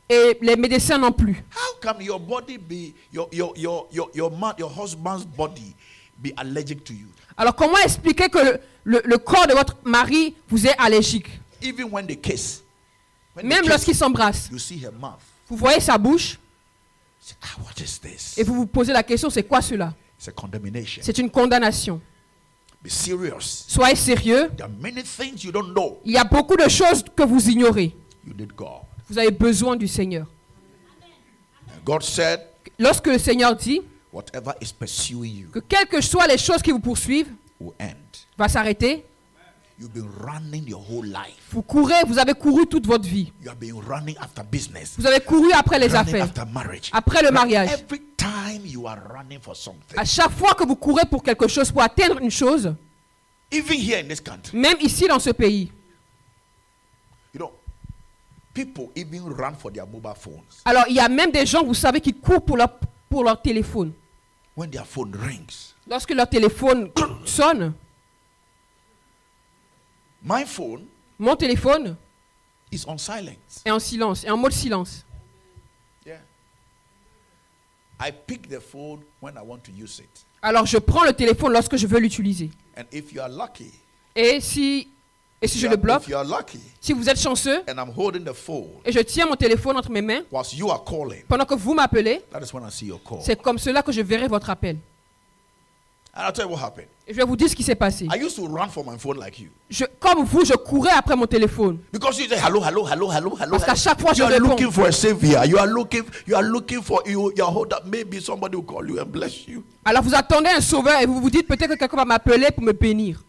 et les médecins non plus. How come your body be your husband's body be allergic to you? Alors, comment expliquer que le corps de votre mari vous est allergique? Even when they kiss, Même lorsqu'ils s'embrassent, you see her mouth. vous voyez sa bouche Say, what is this? et vous vous posez la question, c'est quoi cela? It's a condemnation. C'est une condamnation. Be serious. Soyez sérieux. There are many things you don't know. Il y a beaucoup de choses que vous ignorez. You need God. Vous avez besoin du Seigneur. And God said, Lorsque le Seigneur dit whatever is pursuing you que quelles que soient les choses qui vous poursuivent, will end. va s'arrêter. You've been running your whole life. Vous courez, vous avez couru toute votre vie. You have been running after business. Vous avez couru après les Running affaires, after marriage. après le mariage. Every time you are running for something. À chaque fois que vous courez pour quelque chose, pour atteindre une chose, Even here in this country. même ici dans ce pays, You know, people even run for their mobile phones. alors il y a même des gens, vous savez, qui courent pour leur téléphone. When their phone rings. Lorsque leur téléphone sonne, My phone mon téléphone is on silence. est en silence, est en mode silence. Yeah. I pick the phone when I want to use it. Alors je prends le téléphone lorsque je veux l'utiliser. And if you are lucky, Et si je le bloque, if you are lucky, si vous êtes chanceux, and I'm holding the phone et je tiens mon téléphone entre mes mains, whilst you are calling, pendant que vous m'appelez, that is when I see your call. c'est comme cela que je verrai votre appel. And I'll tell you what happened. Et je vais vous dire ce qui s'est passé. I used to run for my phone like you. Comme vous, je courais après mon téléphone. Because you say hello, hello, hello, hello, hello. Parce qu'à chaque fois, je you are réponds. looking for a savior. You are looking for you are hope that maybe somebody will call you and bless you. Alors vous attendez un sauveur et vous vous dites peut-être que quelqu'un va m'appeler pour me bénir.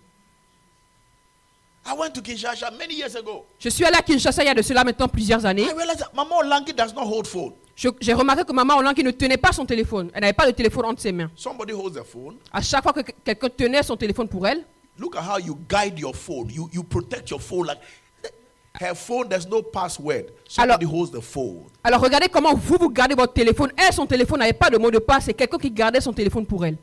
I went to Kinshasa many years ago. Je suis allé à Kinshasa il y a de cela maintenant plusieurs années. I realized that Mama Olangi does not hold phone. J'ai remarqué que maman Olangi ne tenait pas son téléphone. Elle n'avait pas le téléphone entre ses mains. Somebody holds the phone. À chaque fois que quelqu'un tenait son téléphone pour elle, Look at how you guide your phone. You protect your phone like her phone. There's no password. Somebody holds the phone. alors regardez comment vous gardez votre téléphone. Elle, son téléphone n'avait pas de mot de passe. C'est quelqu'un qui gardait son téléphone pour elle.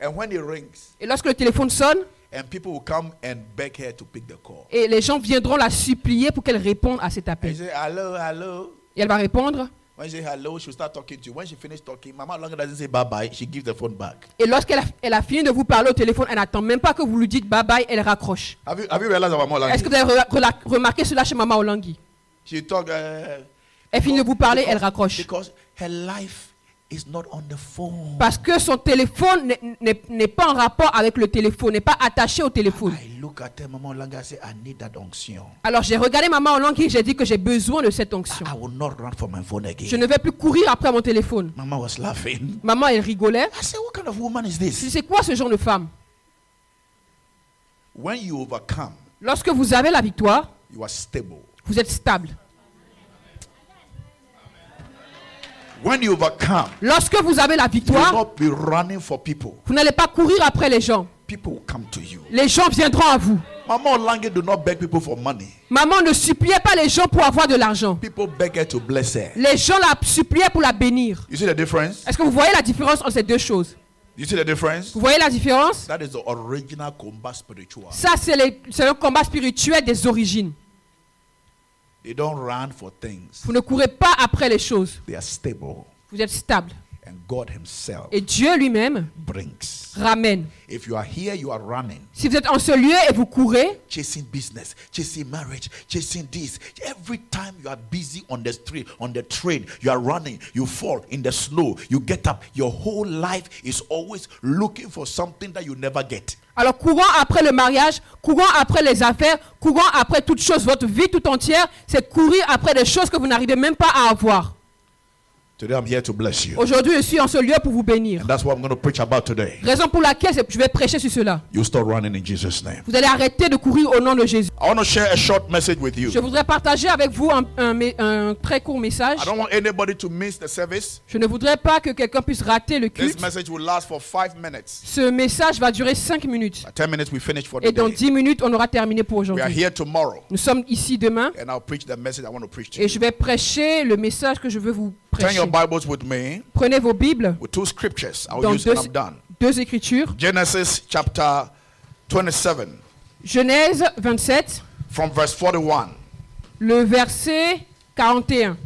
And when it rings, Et lorsque le téléphone sonne, and people will come and beg her to pick the call. et les gens viendront la supplier pour qu'elle réponde à cet And appel. you say hello, hello. Et elle va répondre. When you say hello, she'll start talking to you. When she finishes talking, Mama Olangi doesn't say bye bye. She gives the phone back. Et lorsqu'elle a fini de vous parler au téléphone, elle n'attend même pas que vous lui dites bye bye, elle raccroche. Have you realized that Mama Est-ce que Olangi? vous avez remarqué cela chez Maman Olangi? She talk. Elle finit de vous parler, elle raccroche. Because her life is not on the phone. Parce que son téléphone n'est pas en rapport avec le téléphone, n'est pas attaché au téléphone. I look at her, Mama Olangi, I say, I need that unction. Alors j'ai regardé Maman Olangi et j'ai dit que j'ai besoin de cette onction. I will not run for my phone Je again. ne vais plus courir après mon téléphone. Mama was laughing. Maman, elle rigolait. I said, what kind of woman is Je dis, this? c'est quoi ce genre de femme? When you overcome, Lorsque vous avez la victoire, you are stable. vous êtes stable. When you overcome, Lorsque vous avez la you will victoire, not be running for people. vous n'allez pas courir après les gens. People will come to you. Les gens viendront à vous. Mama Olangi do not beg people for money. Maman ne suppliait pas les gens pour avoir de l'argent. People beg her to bless her. Les gens la suppliaient pour la bénir. You see the difference? Est-ce que vous voyez la différence entre ces deux choses? You see the difference? Vous voyez la différence? That is the original combat spiritual. Ça, c'est le combat spirituel des origines. They don't run for things. Vous ne courez pas après les choses. They are stable. Vous êtes stable. And God himself Et Dieu lui-même brings. ramène. If you are here, you are running. Si vous êtes en ce lieu et vous courez, Chasing business, chasing marriage, chasing this. Every time you are busy on the street, on the train, you are running, you fall in the snow, you get up. Your whole life is always looking for something that you never get. alors courant après le mariage, courant après les affaires, courant après toute chose, votre vie tout entière, c'est courir après des choses que vous n'arrivez même pas à avoir. Today I'm here to bless you. Aujourd'hui, je suis en ce lieu pour vous bénir. And that's what I'm going to preach about today. Raison pour laquelle je vais prêcher sur cela. You start running in Jesus' name. Vous allez arrêter de courir au nom de Jésus. I want to share a short message with you. Je voudrais partager avec vous un très court message. I don't want anybody to miss the service. Je ne voudrais pas que quelqu'un puisse rater le This culte. message will last for 5 minutes. Ce message va durer 5 minutes. By 10 minutes we finish for the Et dans day. 10 minutes, on aura terminé pour We are aujourd'hui. here tomorrow. Nous sommes ici demain And I'll preach the message I want to preach to et you. je vais prêcher le message que je veux vous Turn prêcher. your Bibles with me Prenez vos Bibles with 2 scriptures. I'll dans use when I'm done. deux écritures. Genesis chapter 27 Genèse 27, from verse 41. le verset 41.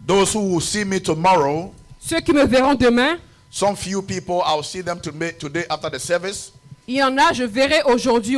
Those who will see me tomorrow, Ceux qui me verront demain, some few people, I'll see them today after the service. il y en a, je verrai aujourd'hui,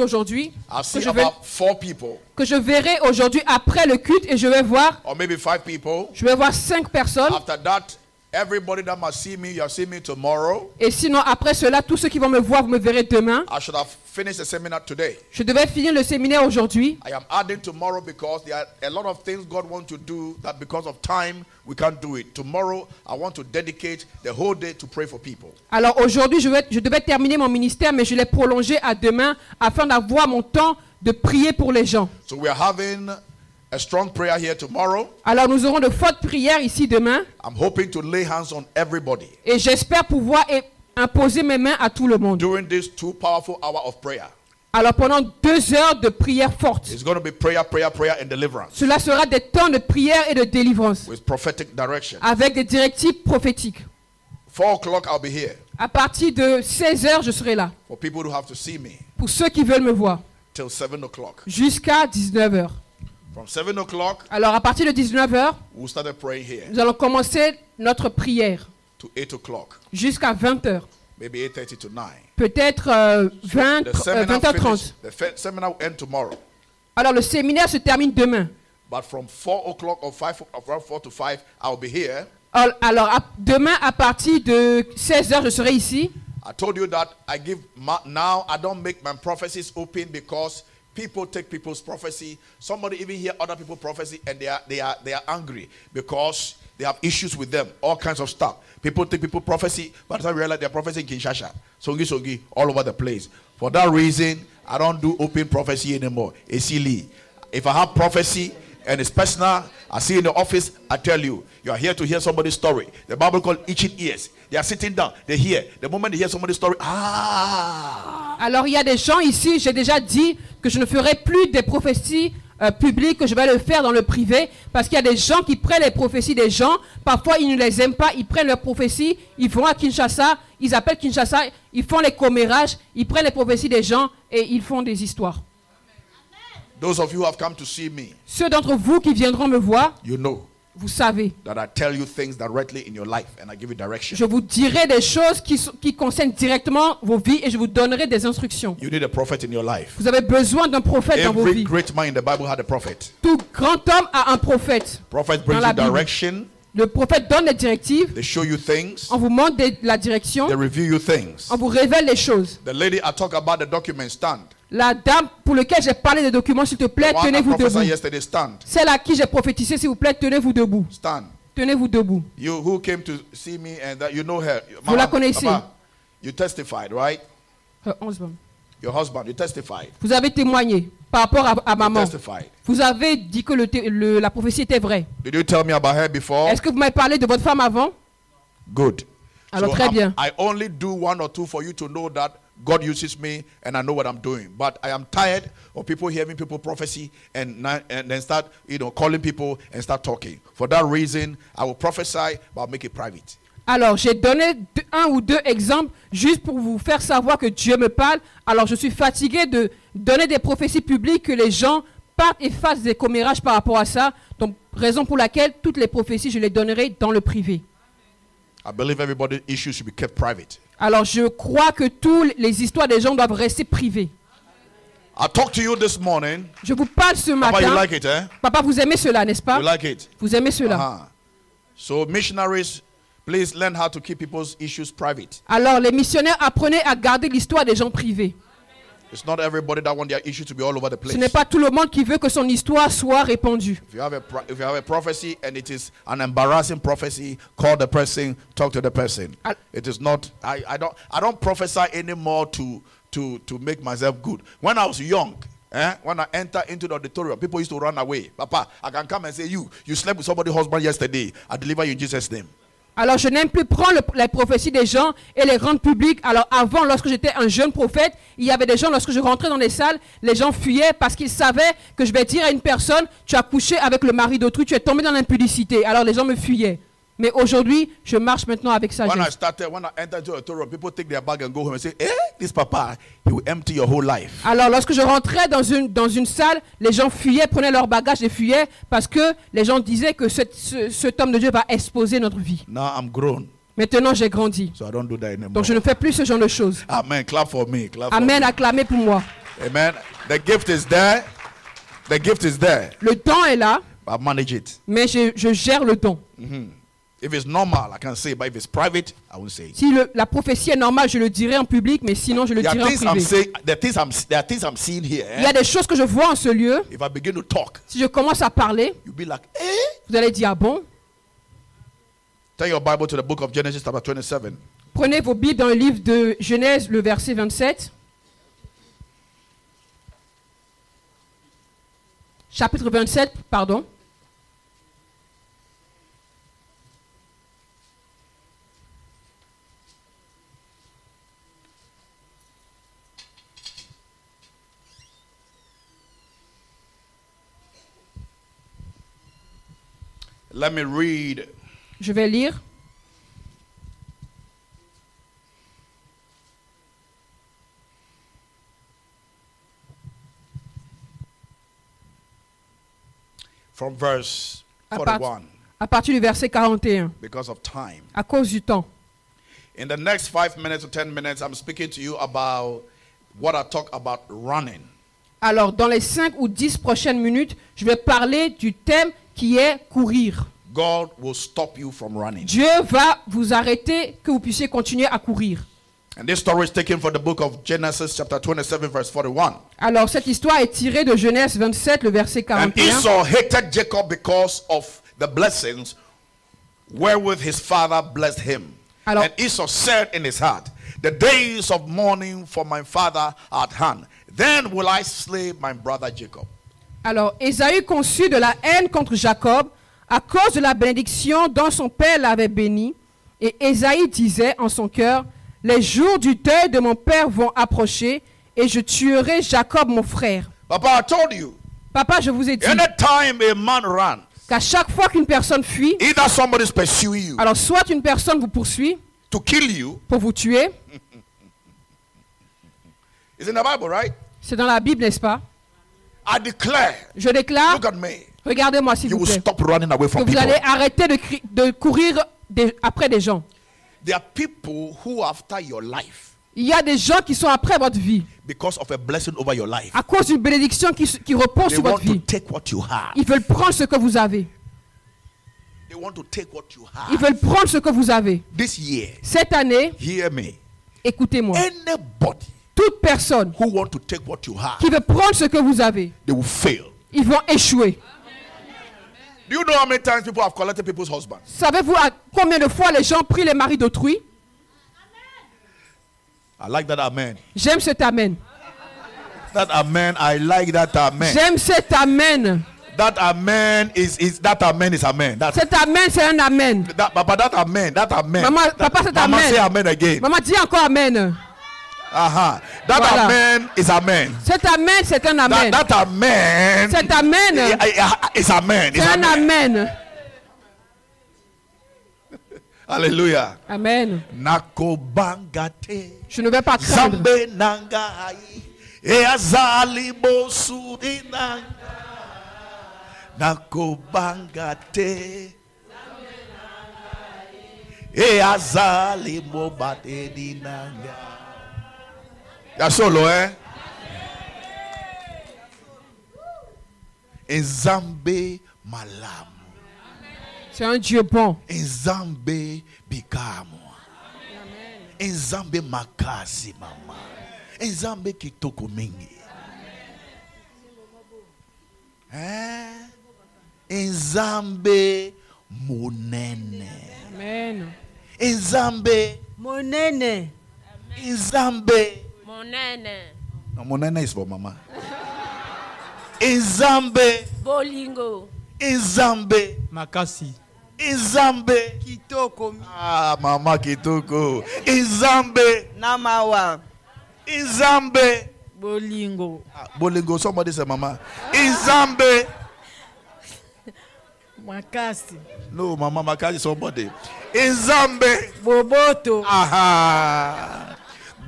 I'll see about 4 people que je verrai aujourd'hui après le culte et je vais voir, or maybe 5 people. 5 personnes. After that, everybody that must see me, you'll see me tomorrow. Et sinon, après cela, tous ceux qui vont me voir, vous me verrez demain. I should have finished the seminar today. Je devais finir le séminaire aujourd'hui. I am adding tomorrow because there are a lot of things God wants to do that because of time we can't do it. Tomorrow, I want to dedicate the whole day to pray for people. Alors aujourd'hui, je devais terminer mon ministère, mais je l'ai prolongé à demain afin d'avoir mon temps de prier pour les gens. So we are having a strong prayer here tomorrow. Alors nous aurons de fortes prières ici demain I'm hoping to lay hands on everybody et j'espère pouvoir imposer mes mains à tout le monde. during these 2 powerful hours of prayer. Alors pendant 2 heures de prière forte, It's going to be prayer, prayer, prayer, and deliverance cela sera des temps de prière et de délivrance with prophetic direction. avec des directives prophétiques. 4 o'clock, I'll be here À partir de 16 heures, je serai là for people who have to see me pour ceux qui veulent me voir till 7 o'clock. jusqu'à 19 heures. From 7 o'clock, Alors à partir de 19 heures, we'll start praying here nous allons commencer notre prière to 8 o'clock, jusqu'à 20 heures. maybe 8:30 to 9. Peut-être 20h30. The seminar will end tomorrow. Alors le séminaire se termine demain. But from 4 o'clock or 4 to 5, I'll be here. Alors demain à partir de 16h, je serai ici. I told you that now I don't make my prophecies open because people take people's prophecy. Somebody even hear other people's prophecy and they are angry because they have issues with them, all kinds of stuff. People take people's prophecy, but I realize their prophecy in Kinshasa, Songi, all over the place. For that reason, I don't do open prophecy anymore. It's silly. If I have prophecy and it's personal, I see in the office, I tell you, you are here to hear somebody's story. The Bible called itching ears. They are sitting down, they hear. The moment they hear somebody's story, Alors il y a des gens ici, j'ai déjà dit que je ne ferai plus des prophéties publiques, que je vais le faire dans le privé, parce qu'il y a des gens qui prennent les prophéties des gens, parfois ils ne les aiment pas, ils prennent leurs prophéties, ils vont à Kinshasa, ils appellent Kinshasa, ils font les commérages, ils prennent les prophéties des gens et ils font des histoires. Those of you who have come to see me, Ceux d'entre vous qui viendront me voir, you know vous savez, that I tell you things directly in your life and I give you direction. je vous dirai des choses qui concernent directement vos vies et je vous donnerai des instructions. You need a prophet in your life. Vous avez besoin d'un prophète dans vos Every vies. great man in the Bible had a prophet. Tout grand homme a un prophète. Prophet brings la you Bible. direction. Le prophète donne les directives, They show you things. on vous montre la direction, They review you things. on vous révèle les choses. The lady I talk about the document stand. La dame pour laquelle j'ai parlé des documents, s'il te plaît, The one I tenez-vous debout. prophesied yesterday, stand. Celle à qui j'ai prophétisé, s'il vous plaît, tenez-vous debout. Stand. Tenez-vous debout. You who came to see me and that you know her. Vous la connaissez. Papa, you testified, right? 11 bonnes. Your husband, you testified. Vous avez témoigné par rapport à You maman. testified. Vous avez dit que la prophétie était vraie. Did you tell me about her before? Est-ce que vous m'avez parlé de votre femme avant? Good. Alors très bien. I only do 1 or 2 for you to know that God uses me and I know what I'm doing. But I am tired of people hearing people prophecy and then start, calling people and start talking. For that reason, I will prophesy, but I'll make it private. Alors, j'ai donné 1 ou 2 exemples juste pour vous faire savoir que Dieu me parle. Alors, je suis fatigué de donner des prophéties publiques que les gens partent et fassent des commérages par rapport à ça. Donc, raison pour laquelle toutes les prophéties, je les donnerai dans le privé. I believe everybody's issues should be kept private. Alors, je crois que toutes les histoires des gens doivent rester privées. I talked to you this morning. Je vous parle ce Papa, you matin. like it, eh? Papa, vous aimez cela, n'est-ce pas? You like it? Vous aimez cela. Uh-huh. So missionaries, please learn how to keep people's issues private. Alors, les missionnaires, apprenez à garder l'histoire des gens privés. It's not everybody that want their issue to be all over the place. Ce n'est pas tout le monde qui veut que son histoire soit répandue. If you have a prophecy and it is an embarrassing prophecy, call the person, talk to the person. It is not. I don't prophesy anymore to make myself good. When I was young, when I enter into the auditorium, people used to run away. Papa, I can come and say, you slept with somebody's husband yesterday. I deliver you in Jesus' name. Alors je n'aime plus prendre les prophéties des gens et les rendre publiques. Alors avant, lorsque j'étais un jeune prophète, il y avait des gens, lorsque je rentrais dans les salles, les gens fuyaient parce qu'ils savaient que je vais dire à une personne, tu as couché avec le mari d'autrui, tu es tombé dans l'impudicité. Alors les gens me fuyaient. Mais aujourd'hui, je marche maintenant avec sagesse. When I enter into a tour, people take their bag and go home and say, this papa, he will empty your whole life. Alors, lorsque je rentrais dans une salle, les gens fuyaient, prenaient leur bagage et fuyaient parce que les gens disaient que cet homme de Dieu va exposer notre vie. Now I'm grown. Maintenant, j'ai grandi. So I don't do that anymore. Donc, je ne fais plus ce genre de choses. Amen. Clap for me. Clap Amen. For me. Acclamez pour moi. Amen. The gift is there. The gift is there. Le don est là. I manage it. Mais je gère le don. If it's normal, I can say, but if it's private, I won't say it. Si la prophétie est normale, je le dirai en public, mais sinon je le dirai en privé. There are things I'm seeing here. Il y a des choses que je vois en ce lieu. If I begin to talk, si je commence à parler, you'll be like, vous allez dire, ah bon? Turn your Bible to the book of Genesis, chapter 27. Prenez vos Bibles dans le livre de Genèse, le verset 27. Chapitre 27, pardon. Let me read. Je vais lire. From verse 41. À partir du verset 41. Because of time. À cause du temps. In the next 5 minutes or 10 minutes, I'm speaking to you about what I talk about running. Alors, dans les 5 ou 10 prochaines minutes, je vais parler du thème qui est courir. God will stop you from running. Dieu va vous arrêter que vous puissiez continuer à courir. And this story is taken from the book of Genesis chapter 27 verse 41. Alors cette histoire est tirée de Genèse 27 le verset 41. And Esau hated Jacob because of the blessings wherewith his father blessed him. Alors, and Esau said in his heart, the days of mourning for my father are at hand. Then will I slay my brother Jacob. Alors Ésaü conçut de la haine contre Jacob à cause de la bénédiction dont son père l'avait béni. Et Ésaü disait en son cœur, les jours du deuil de mon père vont approcher et je tuerai Jacob mon frère. Papa, I told you. Papa, je vous ai dit Anytime a man runs, qu'à chaque fois qu'une personne fuit, either somebody's pursuing you, alors soit une personne vous poursuit to kill you, pour vous tuer. It's in the Bible, right? C'est dans la Bible, n'est-ce pas? I declare, je déclare, look at me, regardez-moi s'il vous plaît, stop running away from que vous people. allez arrêter de courir après des gens. There are people who are after your life. Il y a des gens qui sont après votre vie. Because of a blessing over your life. À cause d'une bénédiction qui repose sur votre vie. Take what you have. Ils veulent prendre ce que vous avez. They want to take what you have. Ils veulent prendre ce que vous avez. This year, cette année, hear me. Écoutez-moi. Anybody toute personne who want to take what you have, qui veut prendre ce que vous avez, they will fail. Ils vont échouer. Do you know how many times people have collected people's husbands? Savez-vous à combien de fois les gens prient les maris d'autrui? I like that amen. J'aime cet amen. That amen, I like that amen. J'aime cet amen. That amen is that amen is amen. Cet amen c'est un amen. Papa, that amen. Maman, papa, c'est amen. Maman, say amen again. Maman, dis encore amen. That voilà. Amen is amen. Cet amen c'est un amen. That amen. Cet amen is amen. C'est un amen. Alléluia. Amen. Nakobangate. Je ne vais pas craindre. Zambe nangai. Eazali bosudina. Nakobangate. Eazali mobate dinanga. Y'a solo, hein? Nzambe malamu. C'est un Dieu bon. Nzambe bikamu. Nzambe makasi mama. Nzambe kitoko mingi. Nzambe monene. Amen. Nzambe Monene. Nzambe Monene. no, monene is for mama. Nzambe Bolingo. Nzambe Makasi. Nzambe Kitoko. ah mama kitoko. Nzambe Namawa. Nzambe Bolingo. Bolingo, somebody say mama. Nzambe. Makasi. No, mama Makasi, somebody. Nzambe. Boboto. Aha.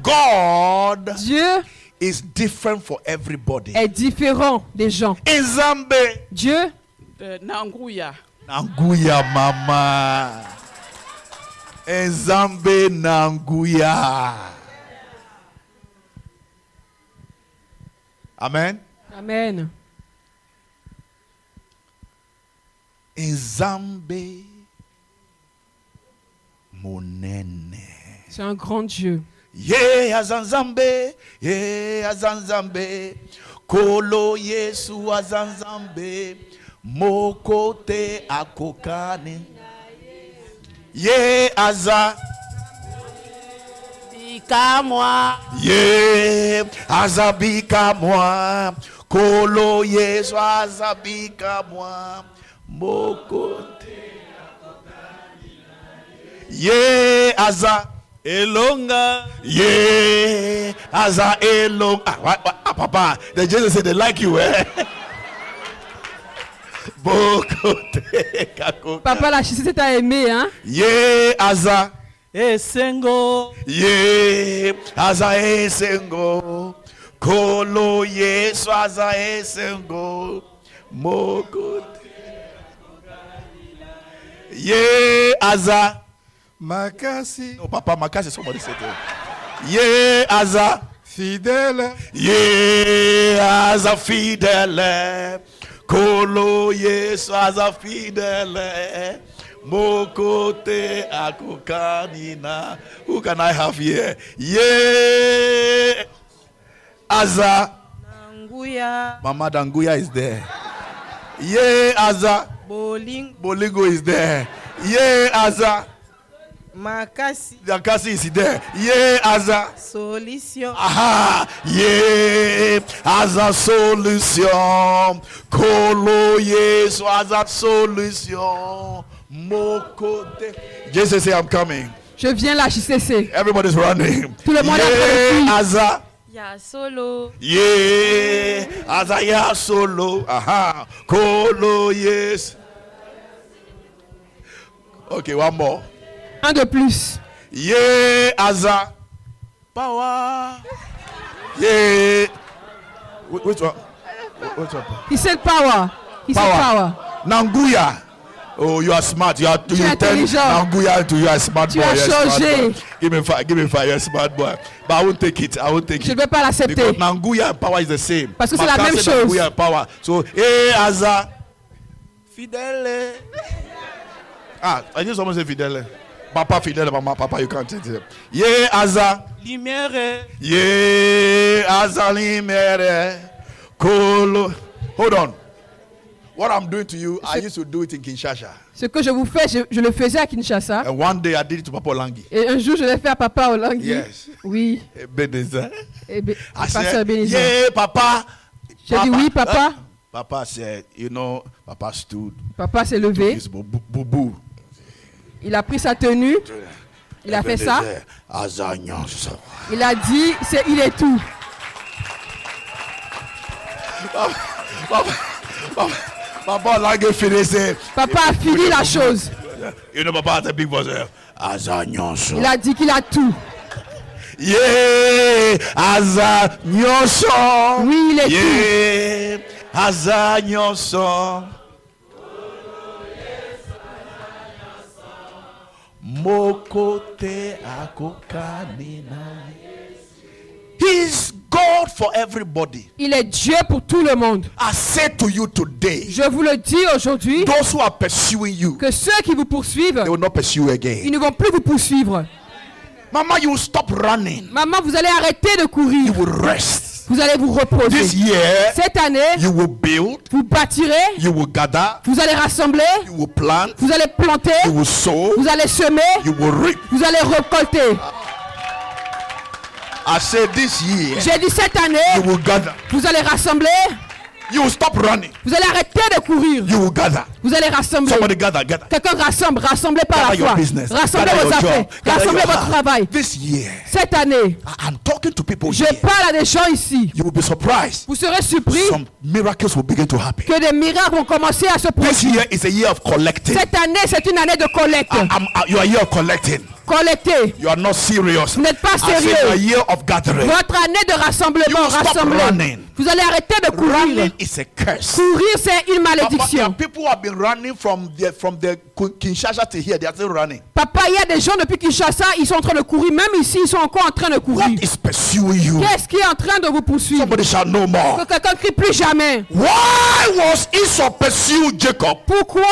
God Dieu is different for everybody. est différent des gens. Nzambe. Dieu, Nanguya. Nanguya mama. Nzambe Nanguya. Amen. Amen. Nzambe monene. C'est un grand Dieu. Ye azanzambe, ye azanzambe, kolo Yesu azanzambe, mokote akokane. Ye aza, Bika moi. ye azabika moi, kolo Yesu azabika moi, mokote akokane. Ye aza. Elonga. Yeah, as I alone. Papa, the Jesus said they like you, eh? Papa, la chiste t'a aimé, hein? Yeah, as I. Esengo. Yeah, as I esengo. Kolo yes, as I esengo. Mokote. Yeah, as I. Makasi. No, Papa, Makasi, somebody said that. Yeah, as a Fidèle. yeah, as a fidèle. Kolo, yes, as a fidèle. Mokote akukanina. Who can I have here? Yeah, as a Nanguya. Mama Danguya is there. Yeah, as a Bolingo. Bolingo is there. Yeah, as a Makasi. Dakasi is there. Yeah, as a Solution. aha, yeah, as a solution. Kolo, yes, as a solution. Mokote. Jesus say, I'm coming. Je viens là, JCC. Everybody's running. Tout le monde est en train de Yeah, fuir. as a Ya solo. yeah, as a ya solo. Aha, Kolo, yes. Okay, one more. Un de plus. Yeah, as a power. Yeah. Which one? Which one? He said power. He said Power. power. Nanguya. Oh, you are smart. You are Tu es intelligent. Nanguya to you are smart Tu boy. as You are smart changé. boy. Give me five. Give me five. You're smart boy. But I won't take it. I won't take Je ne it. vais pas l'accepter. Because Nanguya and power is the same. Parce que c'est la Makase, même chose. Nanguya and power. So, hey, Aza. Fidèle. Ah, I just almost say Fidèle. Papa Fidèle, Mama, Papa, you can't take it. Yeah, Aza. Lumière. Yeah, Azalimere. Kolo. Hold on. What I'm doing to you, I used to do it in Kinshasa. Ce que je vous fais, je le faisais à Kinshasa. And one day I did it to Papa Olangi. Et un jour, je l'ai fait à Papa Olangui. Yes. Oui. Ebenezer. Et I Pasteur said, Bénézor. yeah, Papa. J'ai dit oui, Papa. Papa said, you know, Papa stood. Papa s'est levé. His boubou. Il a pris sa tenue. Il a fait ça. Azagnos. Il a dit, il est tout. Papa Olangi finished. Papa a fini la chose. You know, Papa has a big voice. Azagnos. Il a dit qu'il a tout. Yeah, Azagnos. Oui, il est tout. Yeah, Azagnos. Mokote akokanina. He's God for everybody. Il est Dieu pour tout le monde. I say to you today, Je vous le dis aujourd'hui, those who are pursuing you, que ceux qui vous poursuivent, they will not pursue you again. ils ne vont plus vous poursuivre. Mama, you will stop running. Maman, vous allez arrêter de courir. You will rest. Vous allez vous This reposer. year, Cette année, you will build, vous bâtirez, you will gather, vous allez rassembler, you will plant, vous allez planter, you will sow, vous allez semer, you will reap. vous allez récolter. I said this year, J'ai dit cette année, you will gather. vous allez rassembler, You will stop running. vous allez arrêter de courir, You will gather. vous allez rassembler. Somebody gather. Quelqu'un rassemble, rassemblez par Gather la your foi. business. Rassemblez Gather vos your affaires, job. Gather rassemblez your votre heart. travail. This year, Cette année, I'm talking to people je here. parle à des gens ici. You will be surprised. Vous serez surpris Some miracles will begin to happen. que des miracles vont commencer à se This produire. year is a year of collecting. Cette année, c'est une année de collecte. You are a year of collecting. Collecter. You are not serious. Vous n'êtes pas I said sérieux. you are a year of gathering. Votre année de You rassemblement, will stop rassembler. running. Vous allez arrêter de courir. Running is a curse. Courir, c'est une But malédiction. people have been running from the Kinshasa to here. They are still running. Papa, il y a des gens depuis Kinshasa, ils sont en train de courir. Même ici, ils sont encore en train de courir. What is pursuing you? Qu'est-ce qui est en train de vous poursuivre? Somebody shall know more. Que quelqu'un crie plus jamais. Why was Esau pursue Jacob? Pourquoi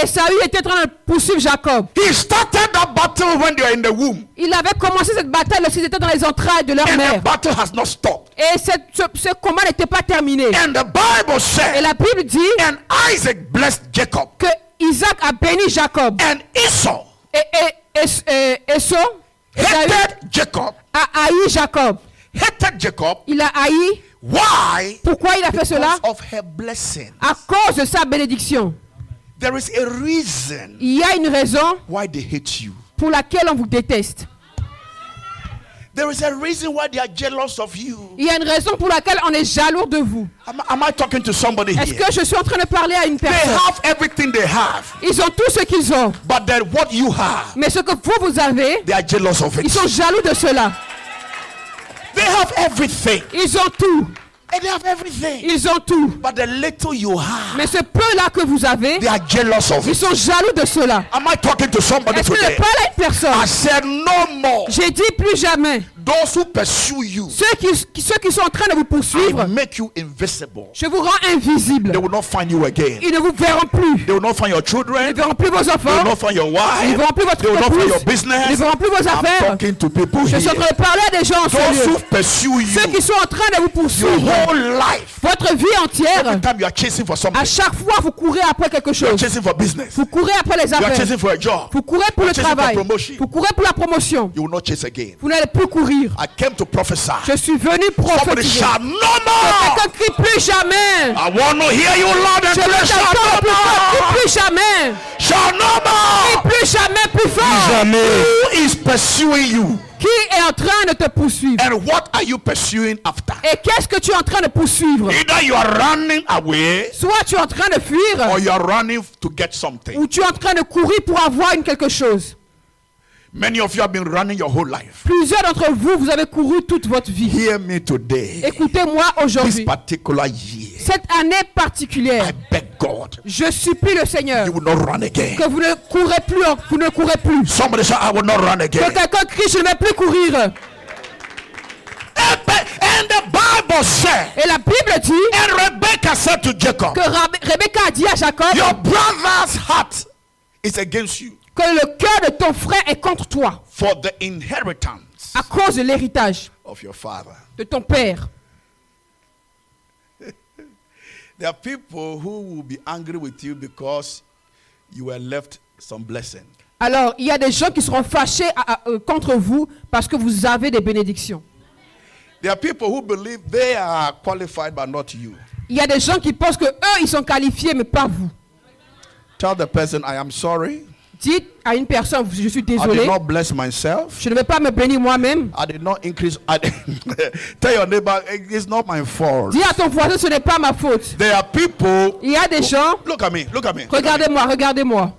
Esaü était en train de poursuivre Jacob? He started that battle when they were in the womb. Il avait commencé cette bataille lorsqu'ils étaient dans les entrailles de leur And the mère. battle has not stopped. Et ce combat n'était pas terminé. And the Bible Et said, la Bible dit and Isaac blessed Jacob. que Isaac a béni Jacob. And Esau Esaü hated Jacob. a haï Jacob. Hated Jacob. Il a haï. Why? Pourquoi il a fait cela? Because of her blessing. À cause de sa bénédiction. There is a reason Il y a une raison why they hate you. pour laquelle on vous déteste. There is a reason why they are jealous of you. Il y a une raison pour laquelle on est jaloux de vous. Am I talking to somebody Est-ce here? que je suis en train de parler à une They personne? have everything they have, Ils ont tout ce qu'ils ont. but then what you have, Mais ce que vous avez, they are jealous of ils it. sont jaloux de cela. They have everything. Ils ont tout. And they have everything. Ils ont tout. But the little you have, Mais ce peu-là que vous avez, they are jealous of ils it. sont jaloux de cela. Am I talking to somebody Est-ce que je today? parle à une personne? I said no more. J'ai dit plus jamais. Those who pursue you, Ceux qui sont en train de vous I poursuivre, make you invisible. je vous rends invisible. They will not find you again. Ils ne vous verront plus. They will not find your Ils children. ne verront plus vos They will enfants. not find your Ils wife. ne verront plus votre They will not find your épouse. business. Ils ne verront plus vos I'm affaires. talking to people Je suis en here. train de parler à des gens en Those sérieux. who pursue Ceux qui you, sont en train de vous your poursuivre. whole life. Votre vie entière, Every time you are chasing for à something, chaque fois, vous courez après quelque you are chose. chasing for business, Vous courez après les you are affaires. chasing for a job, Vous courez pour You le are chasing for travail. promotion. Vous courez pour la promotion. you will not chase again. Vous n'allez plus courir. I came to prophesy. Je suis venu Somebody prophétiser. shall no more. Quelqu'un crie plus jamais. I want to hear you loud and Je veux clear. Shall quelqu'un no plus fort. more. Crie plus jamais. Shall no more. Crie plus jamais plus fort. Who is pursuing you? Qui est en train de te poursuivre? And what are you pursuing after? Et qu'est-ce que tu es en train de poursuivre? Either you are running away Soit tu es en train de fuir, or you are running to get something. ou tu es en train de courir pour avoir quelque chose. Many of you have been running your whole life. Plusieurs d'entre vous, vous avez couru toute votre vie. Hear me today. Écoutez-moi This aujourd'hui. particular year, Cette année particulière, I beg God, je supplie le Seigneur you will not run again. que vous ne courez plus, vous ne courez plus. Somebody say, I will not run Que again. quelqu'un crie, je ne vais plus courir. And the Bible said, Et la Bible dit and Rebecca said to Jacob, que Rebecca a dit à Jacob your brother's heart is against you que le cœur de ton frère est contre toi for the inheritance à cause de l'héritage of your father. de ton père. There are people who will be angry with you because you were left some blessing. Alors, il y a des gens qui seront fâchés contre vous parce que vous avez des bénédictions. There are people who believe they are qualified but not you. Il y a des gens qui pensent que eux, ils sont qualifiés, mais pas vous. Tell the person, I am sorry. Dites à une personne, je suis I désolé, did not bless myself. je ne vais pas me bénir moi-même. I did not increase. Tell your neighbor, it's not my fault. Dis à ton voisin, ce n'est pas ma faute. There are people. Il y a des gens, Look at me. Look at me. regardez-moi, regardez-moi.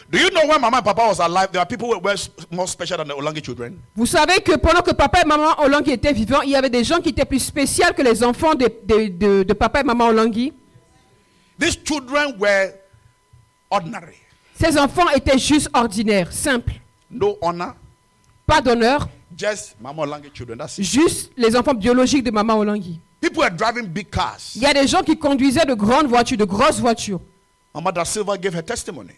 Do you know when Mama and Papa was alive, there are people who were more special than the Olangi children? Vous savez que pendant que papa et maman Olangui étaient vivants, il y avait des gens qui étaient plus spéciaux que les enfants de papa et maman Olangui. These children were ordinary. Ces enfants étaient juste ordinaires, simples. No honor. Pas d'honneur, Just Mama Olangi children. That's it. juste les enfants biologiques de maman Olangui. People were driving big cars. Il y a des gens qui conduisaient de grandes voitures, de grosses voitures. Mama Da Silva gave her testimony.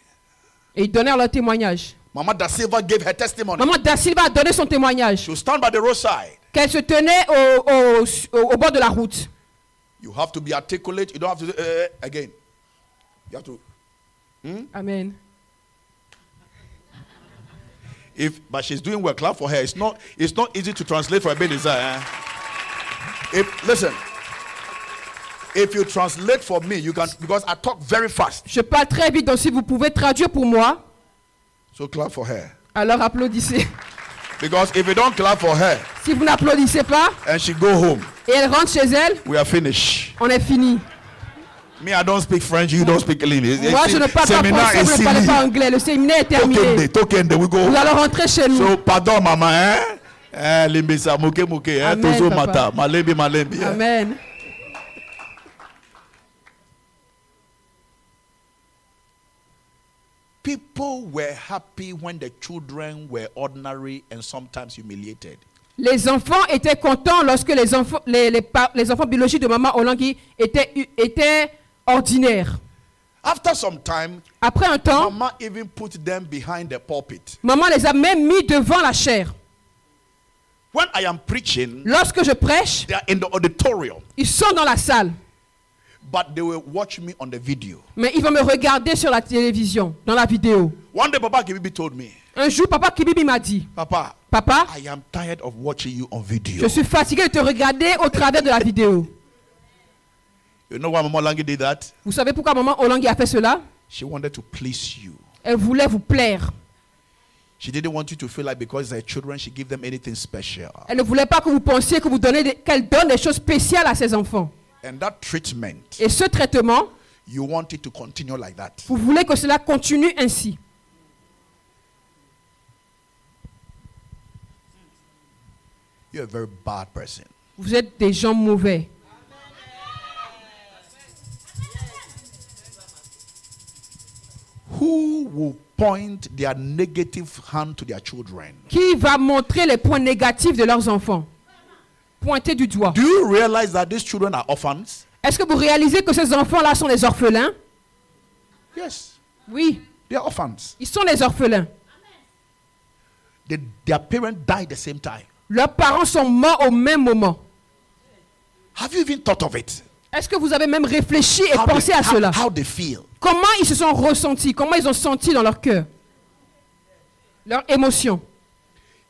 Et ils donnèrent leur témoignage. Mama Da Silva gave her testimony. Maman Da Silva a donné son témoignage. She would stand by the roadside. Qu'elle se tenait au bord de la route. You have to be articulate. You don't have to say, again. You have to. Amen. But she's doing well. Clap for her. It's not easy to translate for a bit. Listen. If you translate for me, you can, because I talk very fast. Je parle très vite, donc si vous pouvez traduire pour moi, So clap for her. alors applaudissez. Because if you don't clap for her Si vous n'applaudissez pas and she go home, et elle rentre chez elle, we are finished. on est fini. Me, I don't speak French. You don't speak English. Moi, je ne parle pas français, vous ne parlez pas anglais. Le séminaire est terminé. Tokende, we go. Nous allons rentrer chez nous. So pardon, maman, hein? Limbisa, moke, hein? Amen, Tozo papa. mata, malembi, malembi. Hein? Amen. People were happy when the children were ordinary and sometimes humiliated. Les enfants étaient contents lorsque les enfants biologiques de maman Olangui étaient ordinaires. After some time, Après un temps, Mama even put them behind the pulpit. maman les a même mis devant la chaire. When I am preaching, Lorsque je prêche, they are in the auditorium, ils sont dans la salle. but they will watch me on the video. Mais ils vont me regarder sur la télévision, dans la vidéo. One day, Papa Kibibi told me, Un jour, papa Kibibi m'a dit, Papa, Papa, I am tired of watching you on video. je suis fatigué de te regarder au travers de la vidéo. You know why Mama Langi did that? Vous savez pourquoi maman Olangui a fait cela? She wanted to please you. Elle voulait vous plaire. She didn't want you to feel like because they're children, she give them anything special. Elle ne voulait pas que vous pensiez que qu'elle donne des choses spéciales à ses enfants. And that treatment, Et ce traitement, you want it to continue like that. vous voulez que cela continue ainsi. You're a very bad person. Vous êtes des gens mauvais. Who will point their negative hand to their children? Qui va montrer les points négatifs de leurs enfants? Pointer du doigt. Do you realize that these children are orphans? Est-ce que vous réalisez que ces enfants-là sont des orphelins? Yes, Oui, they are orphans. ils sont des orphelins. Their parents died at the same time. Leurs parents sont morts au même moment. Have you even thought of it? Est-ce que vous avez même réfléchi et How pensé à cela? how they feel? Comment ils se sont ressentis? Comment ils ont senti dans leur cœur? Leurs émotions.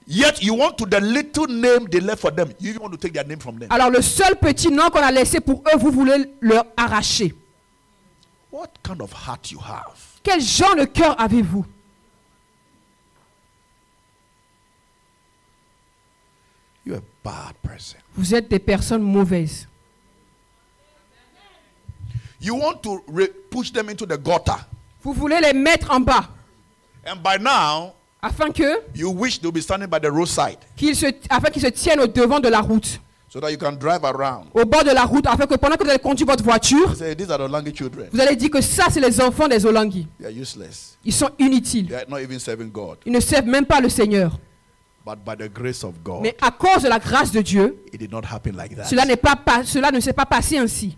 Yet you want to the little name they left for them. You even want to take their name from them. Alors le seul petit nom qu'on a laissé pour eux, vous voulez leur arracher. What kind of heart you have? Quel genre de cœur avez-vous? You're a bad person. Vous êtes des personnes mauvaises. You want to push them into the gutter. Vous voulez les mettre en bas And by now, afin que you wish they'll be standing by the roadside afin qu'ils se tiennent au devant de la route, so that you can drive around. au bord de la route, afin que pendant que vous allez conduire votre voiture, Say, these are the Langi children. vous allez dire que ça c'est les enfants des Olangui. They are useless. Ils sont inutiles. They are not even serving God. Ils ne servent même pas le Seigneur. But by the grace of God, Mais à cause de la grâce de Dieu, it did not happen like that. cela ne s'est pas passé ainsi.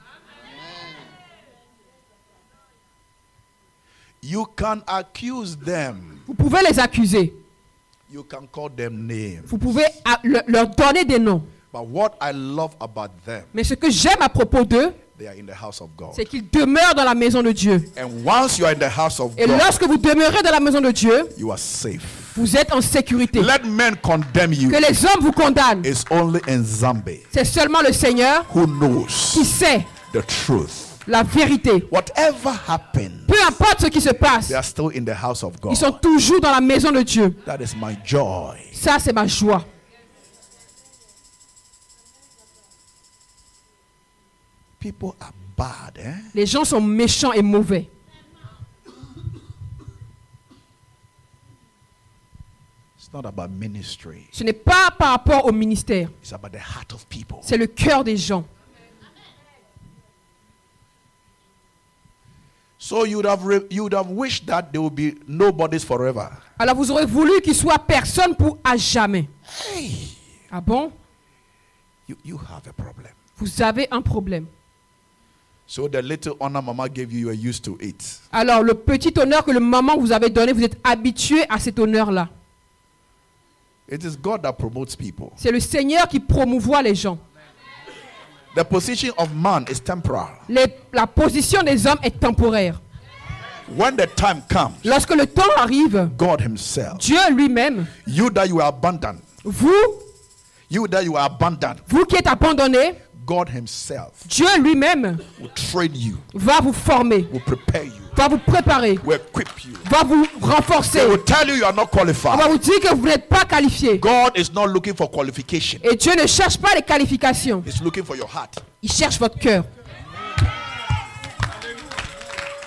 You can accuse them. Vous pouvez les accuser. You can call them names. Vous pouvez leur donner des noms. But what I love about them, Mais ce que j'aime à propos d'eux, they are in the house of God. c'est qu'ils demeurent dans la maison de Dieu. And once you are in the house of Et God, lorsque vous demeurez dans la maison de Dieu, you are safe. vous êtes en sécurité. Let men condemn you. Que les hommes vous condamnent. It's only in Zambia C'est seulement le Seigneur who knows qui sait the truth. la vérité. Whatever happens, Peu importe ce qui se passe, they are still in the house of God. ils sont toujours dans la maison de Dieu. That is my joy. Ça, c'est ma joie. People are bad, eh? Les gens sont méchants et mauvais. It's not about ministry. Ce n'est pas par rapport au ministère. It's about the heart of people. C'est le cœur des gens. So you would have wished that there would be nobodies forever. Alors vous aurez voulu qu'il soit personne pour à jamais. Hey, Ah bon? you have a problem. Vous avez un problème. So the little honor Mama gave you, you are used to it. Alors, le petit honneur que le maman vous avait donné, vous êtes habitué à cet honneur-là. It is God that promotes people. C'est le Seigneur qui promouvoit les gens. The position of man is temporal. La position des hommes est temporaire. When the time comes, Lorsque le temps arrive, God himself, Dieu lui-même, you that you are abandoned, vous qui êtes abandonnés, God himself Dieu lui-même will train you, va vous former, will prepare you, va vous préparer, will equip you. va vous renforcer. They will tell you are not On va qualified. vous dire que vous n'êtes pas qualifié. God is not looking for qualification. Et Dieu ne cherche pas les qualifications. He's looking for your heart. Il cherche votre cœur.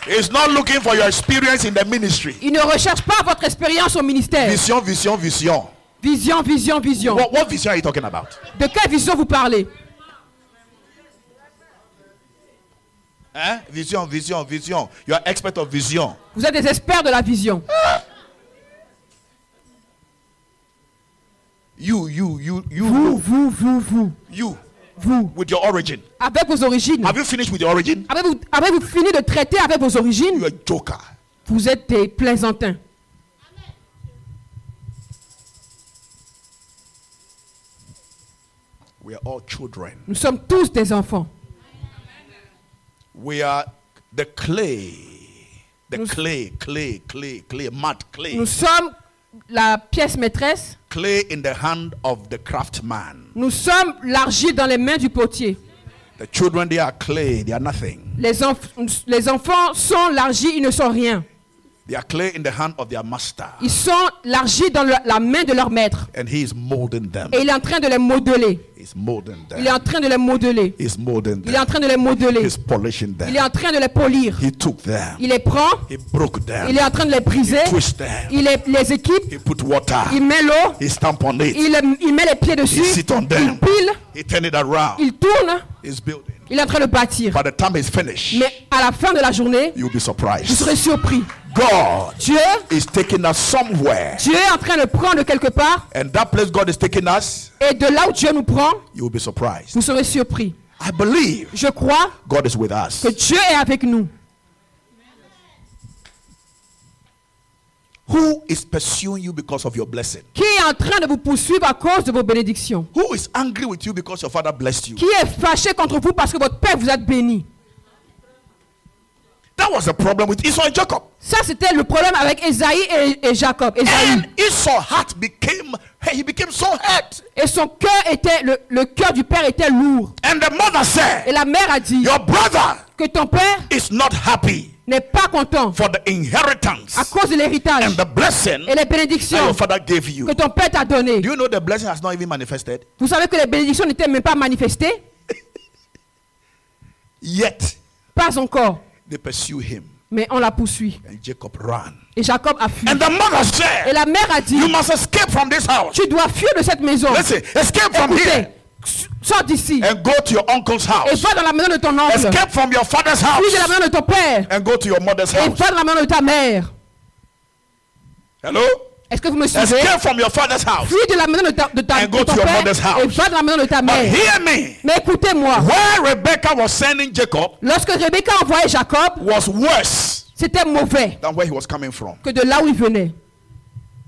He's not looking for your experience in the ministry. Il ne recherche pas votre expérience au ministère. Vision, vision, vision. Vision, vision, vision. What vision are you talking about? De quelle vision vous parlez? Eh? Vision, vision, vision. You are expert of vision. Vous êtes des experts de la vision. You, Vous, with your origin. avec vos origines. Have you finished with your origin? Avez-vous fini de traiter avec vos origines? You are a joker. Vous êtes des plaisantins. We are all children. Nous sommes tous des enfants. We are the clay. The Nous- clay, mud clay. Nous sommes la pièce maîtresse. Clay in the hand of the craftsman. Nous sommes l'argile dans les mains du potier. The children, they are clay, they are nothing. Les enfants sont l'argile, ils ne sont rien. They are clay in the hand of their master. Ils sont l'argile dans la main de leur maître. And he is molding them. Et il est en train de les modeler. He's molding Il est en them. train de les modeler. He's molding Il est en them. train de les modeler. He's polishing Il est en them. train de les polir. He took them. Il les prend. He broke them. Il est en train de les briser. Twist them. Il les équipe. He put water. Il met l'eau. He stamp on it. Il met les pieds dessus. He sit on Il them. pile. He turn it around. Il tourne. He's building. Il est en train de bâtir. By the time it's finished, Mais à la fin de la journée, you'll be vous surprised. serez surpris. God Dieu is taking us somewhere. est en train de prendre quelque part. And that place God is taking us, Et de là où Dieu nous prend, you will be surprised. vous serez surpris. I believe Je crois God is with us. que Dieu est avec nous. Who is pursuing you because of your blessing? Qui est en train de vous poursuivre à cause de vos bénédictions? Who is angry with you because your father blessed you? Qui est fâché contre vous parce que votre père vous a béni? That was the problem with Esau and Jacob. Ça, c'était le problème avec Ésaïe et Jacob. And Ésaïe. Esau's heart became so hurt. Et son cœur était, le cœur du père était lourd. And the mother said, Et la mère a dit your brother que ton père is not happy n'est pas content for the inheritance à cause de l'héritage and the blessing et les that bénédictions your father gave you. que ton père t'a donné. Do you know the blessing has not even manifested? Vous savez que les bénédictions n'étaient même pas manifestées? Yet Pas encore. they pursue him. Mais on la poursuit. And Jacob ran. Et Jacob a fui. And the mother Et said, la mère a dit, you must escape from this house. tu dois fuir de cette maison. Listen, escape from Écoutez, here sors d'ici and go to your uncle's et house. va dans la maison de ton oncle. Escape from your father's Fuis de la house maison de ton père and go to your mother's et house. va dans la maison de ta mère. Hello? Est-ce que vous me suivez? Escape from your father's house. Fuis de la maison And go de to ton your père mother's house. et va dans la maison de ta But mère. hear me. Mais écoutez-moi, Where Rebecca was sending Jacob lorsque Rebecca envoyait Jacob, was worse c'était mauvais than where he was coming from. que de là où il venait.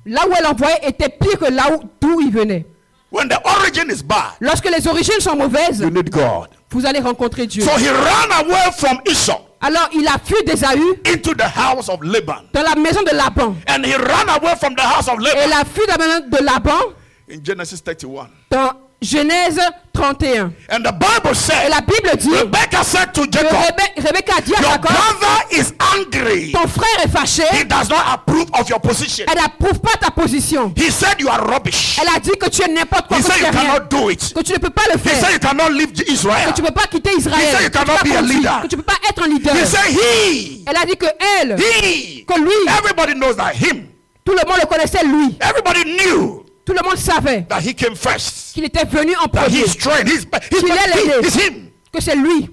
Là où elle envoyait était pire que là d'où il venait. When the origin is bad, Lorsque les origines sont mauvaises, you need God. vous allez rencontrer Dieu. So he ran away from Esau Alors il a fui d'Ésaü into the house of Laban. dans la maison de Laban. And he ran away from the house of Et Laban il a fui dans la maison de Laban in Genesis 31. dans Genèse 31. And the Bible Et said, la Bible dit Rebecca said to que Jacob, Rebecca a dit à your Jacob, brother is angry. ton frère est fâché, He does not approve of your position. elle n'approuve pas ta position. He said you are rubbish. Elle a dit que tu es n'importe quoi, He que tu said you es rien, cannot do it. que tu ne peux pas le He said faire, you cannot leave Israel. que tu ne peux pas quitter He said Israël, you que tu cannot peux be pas a conduire, leader. que tu ne peux pas être un leader. He said he, Elle a dit que elle, que lui, everybody knows that him. tout le monde le connaissait lui. Everybody knew Tout le monde savait that he came first. qu'il était venu en That premier, he's trained. He's qu'il est l'aîné, him. que c'est lui,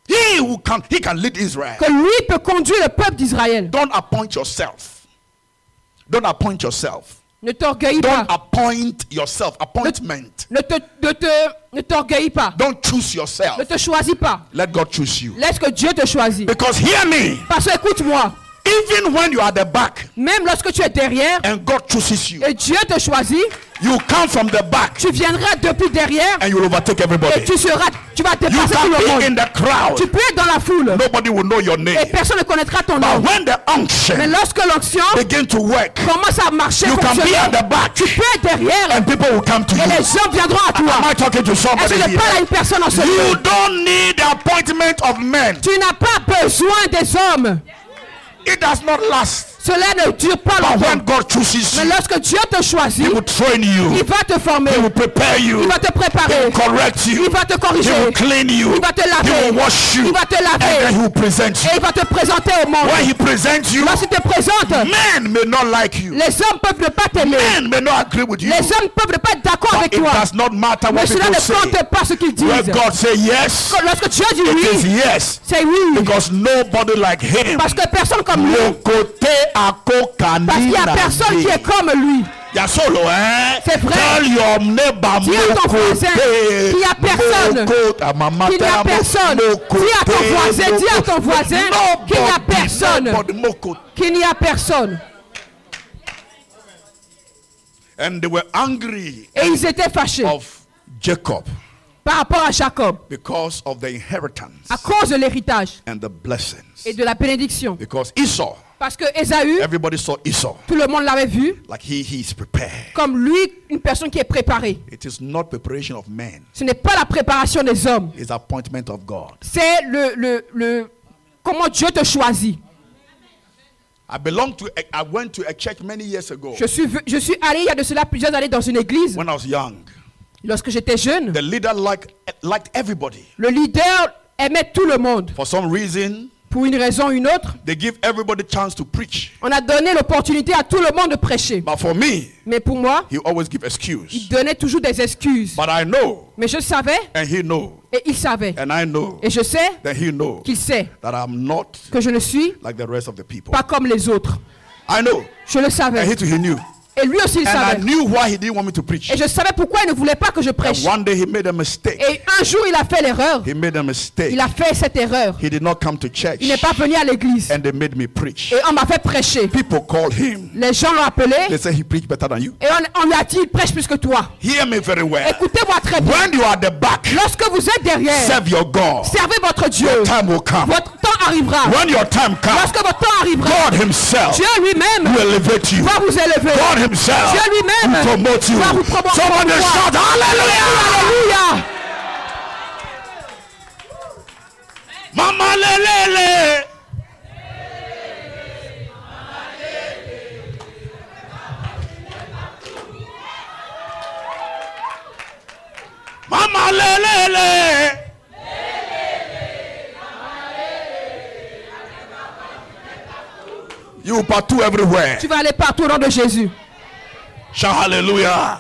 He can lead Israel. que lui peut conduire le peuple d'Israël. Don't appoint yourself. Don't appoint yourself. Ne t'orgueillis Don't pas. appoint yourself. Appointment. Ne t'orgueillis pas. Don't choose yourself. Ne te choisis pas. Let God choose you. Laisse que Dieu te choisisse. Because hear me. Parce que écoute-moi, Even when you are at the back même lorsque tu es derrière and God chooses you, et Dieu te choisit, you come from the back tu viendras depuis derrière and you will overtake et everybody. tu vas You dépasser tout can le be monde. in the crowd. Tu peux être dans la foule Nobody will know your et name. personne ne connaîtra ton But nom. when the Mais unction lorsque l'onction begin to work, commence à marcher, you can be fonctionner, at the back tu peux être derrière and people will come to et you. les gens viendront à toi. Am I talking to Est-ce somebody que je parle à here? une personne en ce You moment? don't need the appointment of men. Tu n'as pas besoin des hommes. It does not last. Cela ne dure pas But when longtemps. God chooses Mais you, lorsque Dieu te choisit, He will train you. il va te former, He will prepare you. il va te He préparer, will correct you. il va te He corriger, will clean you. il va te He laver, will wash you. il va te And then He laver will present et you. il va te présenter au monde. When He presents you, Lorsqu'il te présente, men may not like you. les hommes peuvent ne pas t'aimer, Men may not agree with you. les hommes peuvent ne pas être d'accord But avec it toi, does not matter mais what cela people ne say. compte pas ce qu'ils When disent. God say yes, Lorsque Dieu dit it is oui, yes. c'est oui, Because nobody like Him. parce que personne comme lui, Mon côté à parce qu'il n'y a personne qui est comme lui. Il y a solo, hein? C'est vrai. Tell your neighbor, Dis à ton voisin qu'il n'y a personne. Qu'il n'y a personne. Dis à ton voisin, dis à ton voisin qu'il n'y a personne. Qu'il n'y a personne. And they were angry Et ils étaient fâchés of Jacob par rapport à Jacob, because of the inheritance à cause de l'héritage and the blessings. et de la bénédiction. Because Esau, Parce que Ésaü, everybody saw Esau tout le monde l'avait vu like he is prepared. comme lui, une personne qui est préparée. It is not preparation of men. Ce n'est pas la préparation des hommes. It's appointment of God. C'est comment Dieu te choisit. I went to a church many years ago Je suis allé il y a de cela plusieurs années dans une église when I was young. lorsque j'étais jeune. The leader liked everybody. Le leader aimait tout le monde. For some reason, Pour une raison ou une autre, they give everybody chance to preach. on a donné l'opportunité à tout le monde de prêcher. But for me, Mais pour moi, he always give il excuse. donnait toujours des excuses. But I know, Mais je savais and he know, et il savait. and I know Et je sais that he know qu'il sait that I'm not que je ne suis like the rest of the people. pas comme les autres. I know, Je le and savais. he too, he knew. Et lui aussi, il And I savait. knew why he didn't want me to preach. Et je savais pourquoi il ne voulait pas que je And prêche. one day he made a mistake. Et un jour, il a fait l'erreur. He made a mistake. Il a fait cette erreur. He did not come to church. Il n'est pas venu à l'église. And they made me preach. Et on m'a fait prêcher. People called him. Les gens l'ont appelé. They say he preached better than you. Et on lui a dit, il prêche plus que toi. Hear me very well. Écoutez-moi très bien. When you are at the back, Lorsque vous êtes derrière, serve your God. servez votre Dieu. Your time will come. Votre temps arrivera. When your time comes, Lorsque votre temps arrivera, God himself Dieu lui-même will elevate you. va vous élever. God himself Dieu lui-même will promote you. va vous promouvoir. Someone shout hallelujah. Alléluia. Mama lelele. Mama lelele. You partout everywhere. Tu vas aller partout au nom de Jésus. Shout hallelujah.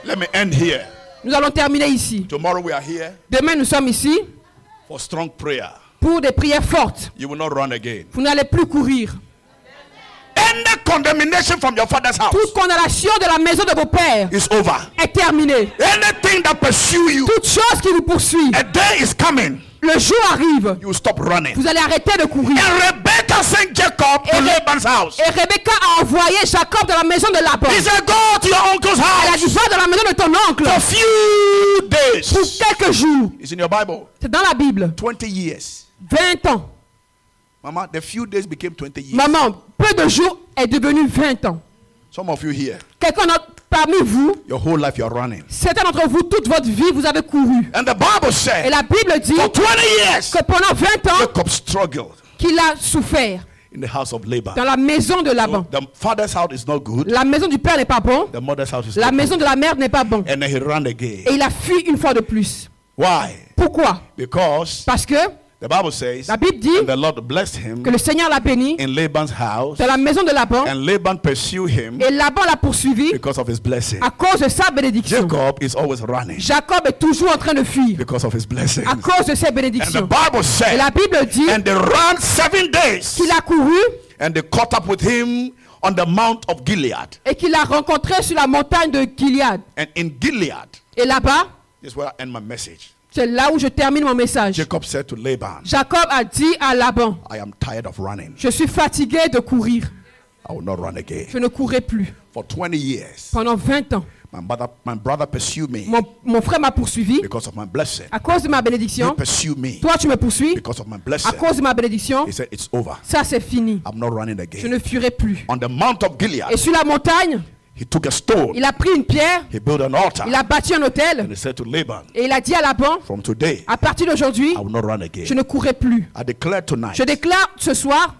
Let me end here. Nous allons terminer ici. Tomorrow we are here Demain, nous sommes ici for strong prayer. pour des prières fortes. You will not run again. Vous n'allez plus courir. Any condemnation from your father's house Toute condamnation de la maison de vos pères is over. est terminée. Anything that pursue you, Toute chose qui vous poursuit, a day is coming. le jour arrive. You will stop running. Vous allez arrêter de courir. And Rebecca sent Jacob to Laban's house. Et Rebecca a envoyé Jacob dans la maison de Laban. He said, go to your uncle's Elle a house dit, va dans la maison de ton oncle for few days. pour quelques jours. It's in your Bible. C'est dans la Bible. 20 years. 20 ans. Mama, the few days became 20 years. Maman, peu de jours est devenu 20 ans. Some of you here, Quelqu'un parmi vous, your whole life you are running. certains d'entre vous, toute votre vie, vous avez couru. And the Bible Et said, la Bible dit for 20 years, que pendant 20 ans, Jacob struggled qu'il a souffert in the house of Laban. dans la maison de Laban. The father's house is not good. La maison du père n'est pas bon. The mother's house is La not maison good. de la mère n'est pas bon. And then he ran again. Et il a fui une fois de plus. Why? Pourquoi? Because Parce que the The Bible says, La Bible dit and the Lord blessed him que le Seigneur l'a béni in Laban's house, dans la maison de Laban. and Laban pursued him Et Laban l'a poursuivi because of his blessing. à cause de sa bénédiction. Jacob is always running Jacob est toujours en train de fuir because of his blessing. à cause de ses And the bénédictions. Bible Et said, la Bible dit and they ran 7 days, qu'il a couru and they caught up with him on the mount of Gilead. et qu'il a rencontré sur la montagne de Gilead. And in Gilead, Et là-bas, this is where I end my message. c'est là où je termine mon message. Jacob said to Laban, Jacob a dit à Laban, I am tired of running. je suis fatigué de courir. I will not run again. Je ne courrai plus. For 20 years, Pendant 20 ans, my brother pursued me mon frère m'a poursuivi because of my blessing. à cause de ma You bénédiction. pursue me Toi, tu me poursuis because of my à blessing. cause de ma bénédiction. He said, it's over. Ça, c'est fini. I'm not running Je ne again. fuirai plus. On the mount of Et Gilead, sur la montagne, he took a stone, il a pris une pierre, he built an altar, il a bâti un and hôtel he said to Laban, et il a dit à Laban, from today, à partir d'aujourd'hui, I will not run je again. ne courrai plus. I declare tonight, Je déclare ce soir,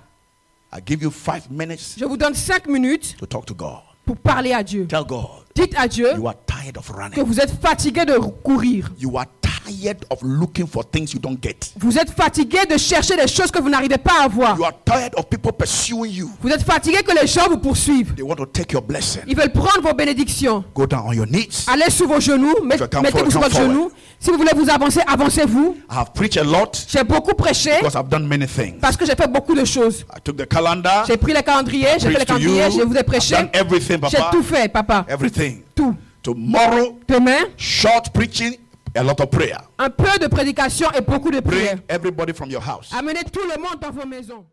I give you 5 minutes je vous donne 5 minutes to talk to God. pour parler à Dieu. Tell God, Dites à Dieu you are tired of que running. vous êtes fatigué de courir. You are tired of looking for things you don't get. Vous êtes fatigué de chercher des choses que vous n'arrivez pas à avoir. You are tired of people pursuing you. Vous êtes fatigué que les gens vous poursuivent. They want to take your blessing. Ils veulent prendre vos bénédictions. Go down on your knees. Allez sur vos genoux, mettez-vous sur votre genou. Si vous voulez vous avancer, avancez-vous. I have preached a lot J'ai beaucoup prêché because I've done many things. parce que j'ai fait beaucoup de choses. I took the calendar, J'ai pris les calendriers, j'ai fait les preached to you. calendriers, je vous ai I've prêché. done everything, J'ai Papa. tout fait, papa. Everything. Tout. Tomorrow, Demain, short preaching, a lot of prayer. un peu de prédication et beaucoup de prières. Bring everybody from your house. Amenez tout le monde dans vos maisons.